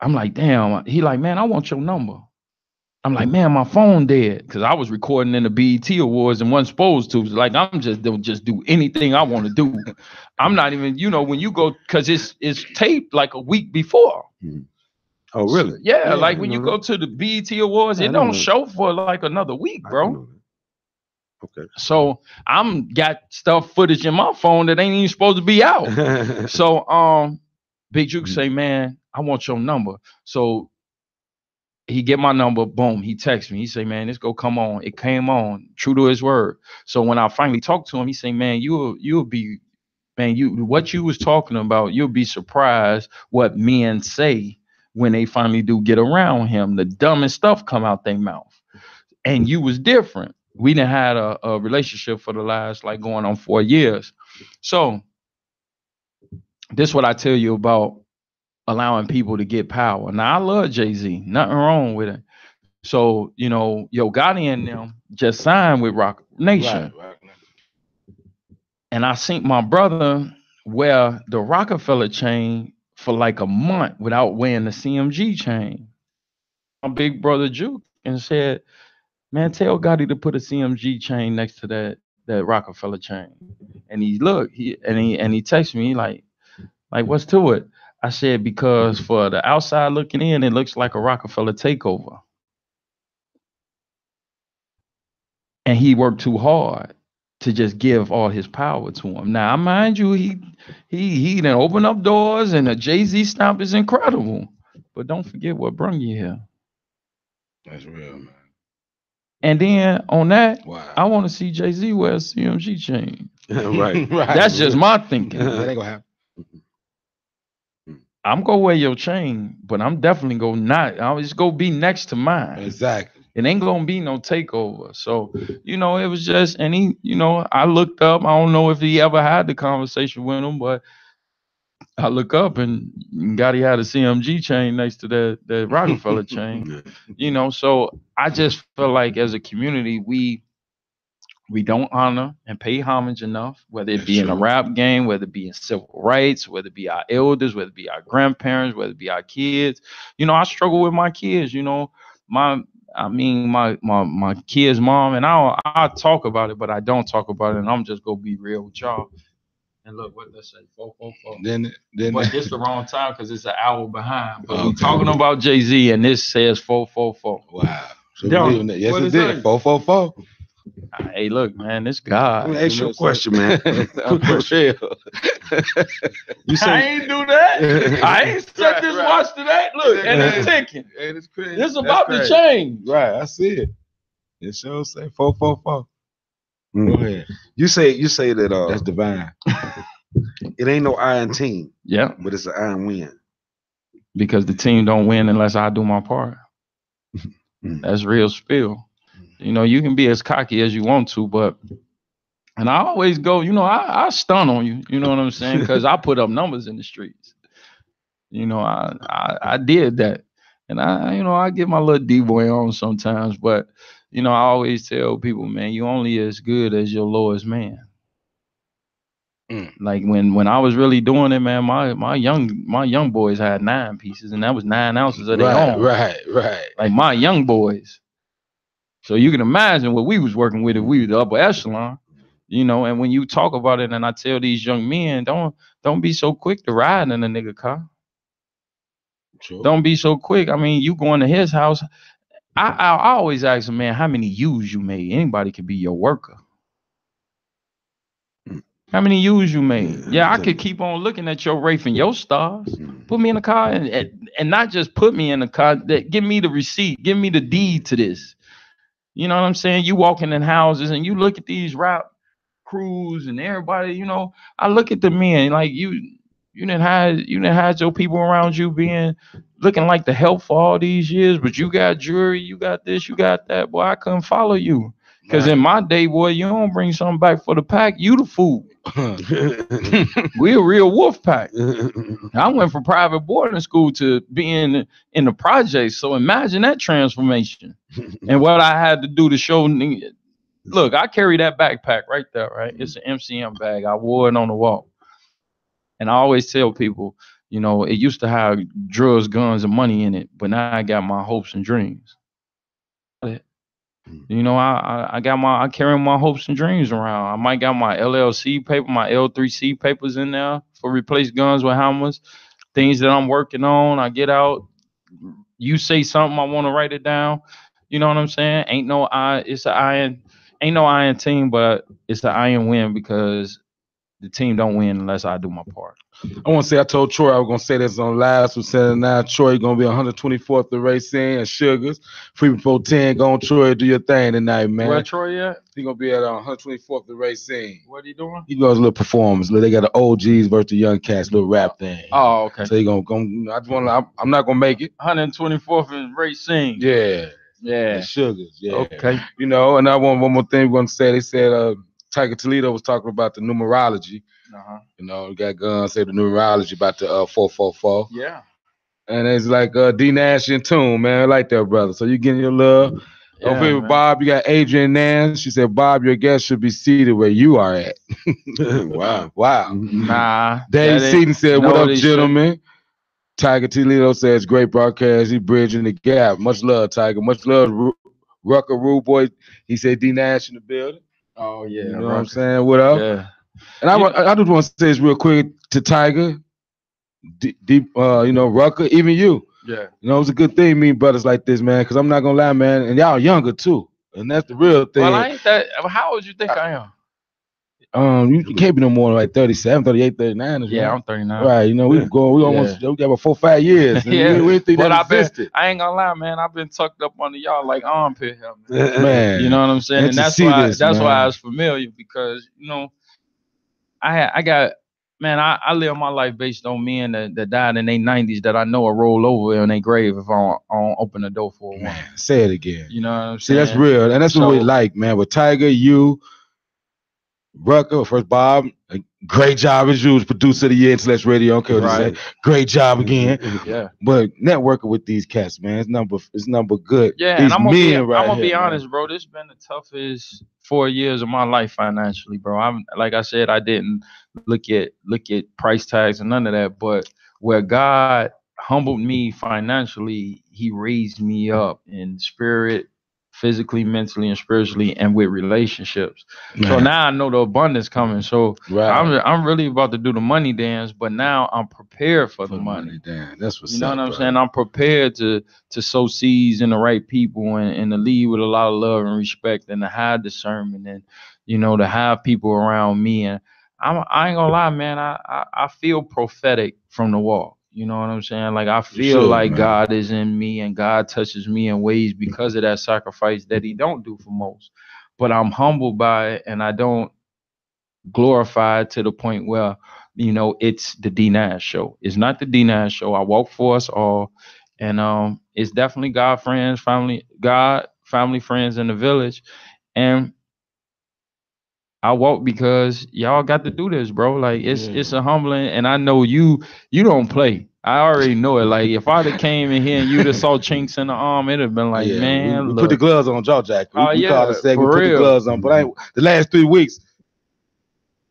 I'm like, damn. He like, man, I want your number. I'm like, man, my phone dead, because I was recording in the BET Awards and wasn't supposed to. Like, I'm don't just do anything I want to do. I'm not even, when you go, because it's taped like a week before. Oh, really? So, yeah, like when you go to the BET Awards, it don't show for like another week, bro. Okay. So I'm got footage in my phone that ain't even supposed to be out. So Big Juke say, man, I want your number. So he get my number, boom, he texts me. He say, man, this go come on. It came on, true to his word. So when I finally talked to him, he say, man, you'll be, man, what you was talking about, you'll be surprised what men say when they finally do get around him. The dumbest stuff come out their mouth. And you was different. We done had a relationship for the last, like, going on 4 years. So this is what I tell you about allowing people to get power. Now, I love Jay-Z. Nothing wrong with it. So, Yo Gotti and them just signed with Rock Nation. Right. And I seen my brother wear the Rockefeller chain for like a month without wearing the CMG chain. My big brother Juke and said, man, tell Gotti to put a CMG chain next to that Rockefeller chain. And he texted me like, what's to it? I said, because for the outside looking in, it looks like a Rockefeller takeover. And he worked too hard to just give all his power to him. Now, mind you, he done opened up doors, and the Jay-Z stamp is incredible. But don't forget what brung you here. That's real, man. And then on that, I want to see Jay-Z wear a CMG chain. Right. That's just my thinking. That ain't gonna happen. I'm gonna wear your chain, but I'm definitely I'll just go be next to mine. Exactly. It ain't gonna be no takeover. So, it was just, and he, I looked up, I don't know if he ever had the conversation with him, but I look up and Gotti had a CMG chain next to that Rockefeller chain. You know, so I just feel like as a community, we don't honor and pay homage enough, whether it be in a rap game, whether it be in civil rights, whether it be our elders, whether it be our grandparents, whether it be our kids. You know, I struggle with my kids, you know, my kid's mom, and I talk about it, but I don't talk about it, and I'm just gonna be real with y'all. And look what they say, 444. But this the wrong time because it's an hour behind. But we talking about Jay-Z, and this says 444. Wow. So yes, it did. 444. Hey, look, man, this God. Let me ask you a question, man. Quick question. You say, I ain't do that. I ain't set this watch to that. Look, and it's ticking. Hey, it's crazy. This about to change. Right, I see it. It shows say 444. Go ahead. You say that that's divine. It ain't no iron team. Yeah. But it's an iron win. Because the team don't win unless I do my part. That's real spill. You know, you can be as cocky as you want to, and I always go, you know, I stun on you. You know what I'm saying? Because I put up numbers in the streets. You know, I did that. And I get my little D-boy on sometimes, but, you know, I always tell people, man, you only as good as your lowest man. Like when I was really doing it, man, my young boys had 9 pieces, and that was 9 ounces of their own. Right. Like my young boys. So you can imagine what we was working with if we were the upper echelon, you know. And when you talk about it, and I tell these young men, don't be so quick to ride in a nigga car. Sure. Don't be so quick. I mean, you going to his house. I always ask a man, how many U's you made? Anybody could be your worker. How many U's you made? Yeah, I could keep on looking at your Wraith and your stars. Put me in the car and not just put me in the car. Give me the receipt. Give me the deed to this. You know what I'm saying? You walking in houses and you look at these rap crews and everybody, you know, I look at the men like you didn't have your people around you looking like the help for all these years, but you got jewelry, you got this, you got that. Boy, I couldn't follow you. Because in my day, boy, you don't bring something back for the pack, you the food. We're a real wolf pack. I went from private boarding school to being in the projects. So imagine that transformation. And what I had to do to show, look, I carry that backpack right there, right? It's an MCM bag. I wore it on the wall. And I always tell people, you know, it used to have drugs, guns, and money in it, but now I got my hopes and dreams. You know, I carry my hopes and dreams around. I might got my LLC paper, my L3C papers in there for replace guns with hammers, things that I'm working on. I get out, you say something, I want to write it down. You know what I'm saying? Ain't no iron team, but it's the iron win because the team don't win unless I do my part. I want to say I told Troy I was going to say this on live. So saying now Troy going to be 124th the racing and Sugars. Free before 10. Go on, Troy, do your thing tonight, man. Where Troy at? He going to be at 124th the racing. What he doing? He goes a little performance. They got the OGs versus the young cats, little rap thing. Oh, okay. So he going to I'm not going to make it. 124th in racing. Yeah. Yeah. The Sugars. Yeah. Okay. You know, and I want one more thing we're going to say. They said Tiger Toledo was talking about the numerology. You know, we got guns, say the numerology about the 444. Yeah. And it's like D Nash and Tune, man. I like that, brother. So you getting your love. Over here with Bob, you got Adrian Nash. She said, Bob, your guest should be seated where you are at. Wow. Nah. Dave Seaton said, what up, gentlemen? Tiger Toledo says, great broadcast. He bridging the gap. Much love, Tiger. Much love, Rucker Rude Boy. He said D Nash in the building. Oh, yeah. You know what I'm saying? What up? Yeah. And I just want to say this real quick to Tiger, you know, Rucker, even you. Yeah. You know, it's a good thing meeting brothers like this, man, because I'm not going to lie, man, and y'all younger, too. And that's the real thing. Well, I ain't that. How old you think I am? You can't be no more like 37, 38, 39. Yeah, I'm 39. Right. You know, we got about 4 or 5 years. Yeah. We think that existed. I ain't gonna lie, man. I've been tucked up under y'all like armpit hair, man. You know what I'm saying? And that's why I was familiar because, you know, I live my life based on men that died in their 90s that I know will roll over in their grave if I don't open the door for a woman. Say it again. You know what I'm saying? See, that's real. And that's what we like, man. With Tiger, you, Rucker, first Bob, great job as usual, producer of the year, Intellectual Radio. I don't care what to say. Great job again. Yeah. But networking with these cats, man, it's number good. Yeah, these and I'm gonna here, be honest, bro. This has been the toughest 4 years of my life financially, bro. I'm like I said, I didn't look at price tags and none of that, but where God humbled me financially, He raised me up in spirit, physically, mentally, and spiritually, and with relationships. Man. So now I know the abundance coming. So I'm really about to do the money dance, but now I'm prepared for the money dance. That's what's you know up, what I'm bro. saying? I'm prepared to sow seeds in the right people and to lead with a lot of love and respect and to have discernment and to have people around me. And I ain't gonna lie, man. I feel prophetic from the walk. You know what I'm saying? Like I feel like man. God is in me and God touches me in ways because of that sacrifice that He don't do for most. But I'm humbled by it and I don't glorify it to the point where it's the D Nash show. It's not the D Nash show. I walk for us all, and it's definitely God, friends, family, friends in the village, and I walk because y'all got to do this, bro. Like it's a humbling, and I know you don't play. I already know it. Like if I'd have came in here and you'd have saw chinks in the arm, it'd have been like, man, we put the gloves on, jaw jack. We call it say we put the gloves on, but the last 3 weeks.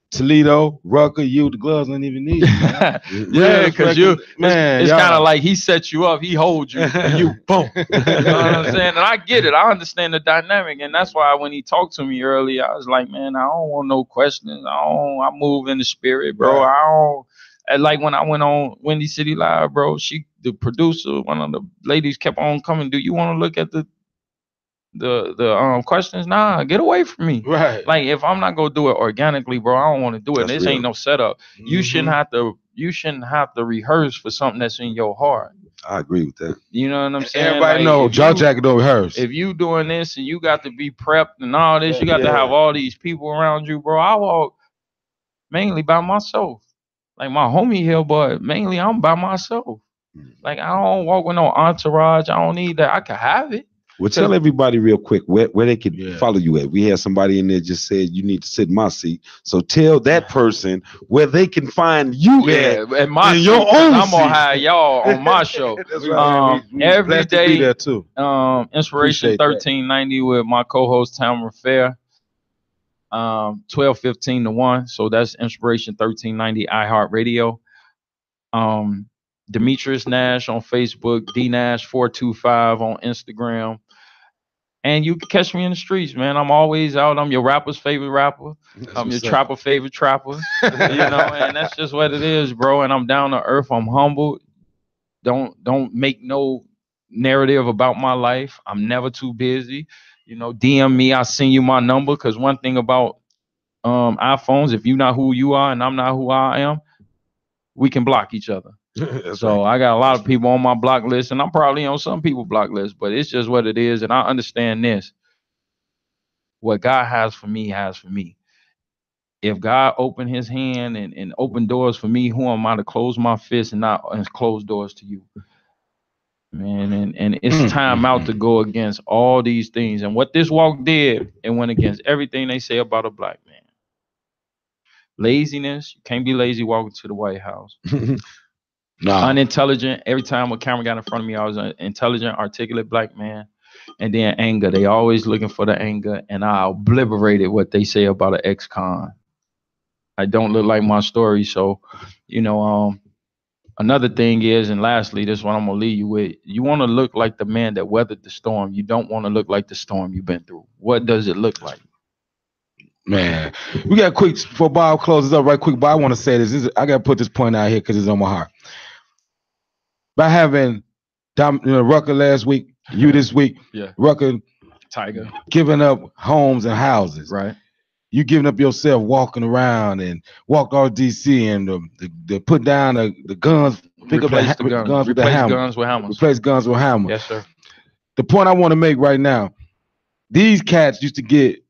Toledo, Rucker, you, the gloves don't even need. Yeah, because it's kind of like he sets you up, he holds you, and you boom. You know what I'm saying? And I get it. I understand the dynamic, and that's why when he talked to me earlier, I was like, man, I don't want no questions. I move in the spirit, bro. Right. I don't. And like when I went on Windy City Live, bro, the producer, one of the ladies kept on coming. Do you want to look at the questions? Nah, get away from me. Right. Like if I'm not gonna do it organically, bro, I don't want to do it. This ain't no setup. You shouldn't have to rehearse for something that's in your heart. I agree with that. You know what I'm saying? Everybody know jaw jacket don't rehearse. If you doing this and you got to be prepped and all this, you got to have all these people around you, bro. I walk mainly by myself. Like my homie here, but mainly I'm by myself. Like I don't walk with no entourage. I don't need that. I can have it. Well, tell everybody real quick where they can follow you at. We had somebody in there just said you need to sit in my seat. So tell that person where they can find you at my in your own I'm seat. Gonna have y'all on my show. That's right. Every day, there too. Inspiration 1390 with my co-host Tamara Fair. 12:15 to 1. So that's Inspiration 1390 iHeartRadio. Demetrius Nash on Facebook, DNash425 on Instagram. And you can catch me in the streets, man. I'm always out. I'm your rapper's favorite rapper. I'm your trapper favorite trapper. And that's just what it is, bro. And I'm down to earth. I'm humble. Don't make no narrative about my life. I'm never too busy. DM me. I'll send you my number. Because one thing about iPhones, if you're not who you are and I'm not who I am, we can block each other. So I got a lot of people on my block list, and I'm probably on some people block list, but it's just what it is. And I understand this. What God has for me has for me. If God opened his hand and open doors for me, who am I to close my fist and not close doors to you? Man, and it's time out to go against all these things. And what this walk did, it went against everything they say about a black man. Laziness, you can't be lazy walking to the White House. No. Unintelligent. Every time a camera got in front of me, I was an intelligent, articulate black man. And then anger. They always looking for the anger, and I obliterated what they say about an ex-con. I don't look like my story. So, another thing is, and lastly, this is what I'm gonna leave you with. You want to look like the man that weathered the storm. You don't want to look like the storm you've been through. What does it look like? Man, we got quick before Bob closes up right quick. But I want to say this. I got to put this point out here because it's on my heart. By having Rucker last week, you this week, Rucker, Tiger, giving up homes and houses, right? You giving up yourself, walking around and walked all DC and the put down the guns, pick replace up the guns, guns with replace the hammer, guns with hammers. Replace guns with hammers. Yes, sir. The point I want to make right now: these cats used to get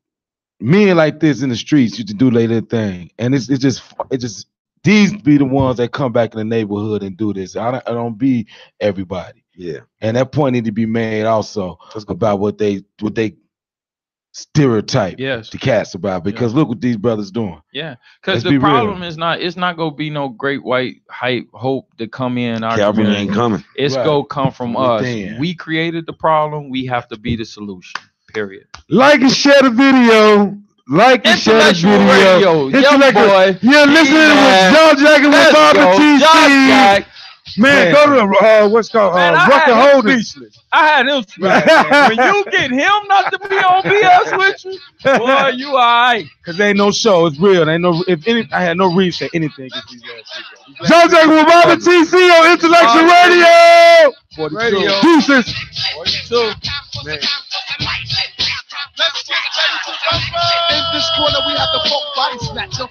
men like this in the streets used to do their thing, and it's just these be the ones that come back in the neighborhood and do this. I don't be everybody. Yeah. And that point need to be made also about what they stereotype Yes. the cats about, because look what these brothers doing. Yeah, because Let's the be real. problem is not, it's not gonna be no great white hype hope to come in our Calvin community. ain't coming. It's Right. gonna come from us. Within. We created the problem. We have to be the solution. Period. Like and share the video. Like and share the Intellectual video. Radio, young boy. You're listening man. with John Jacket with Let's Bobby go. TC. Josh Jack. Man, go to what's called Man, Rucker Holdings. I had him speechless. When you get him not to be on BS with you, boy, you all right. Cause ain't no show. It's real. Ain't no. If any, I had no reason to say anything against these ass. John Jacket with Bobby TC on Intellectual Radio. 42. Jesus. 42. Man. In this corner, we have the folk body snatcher.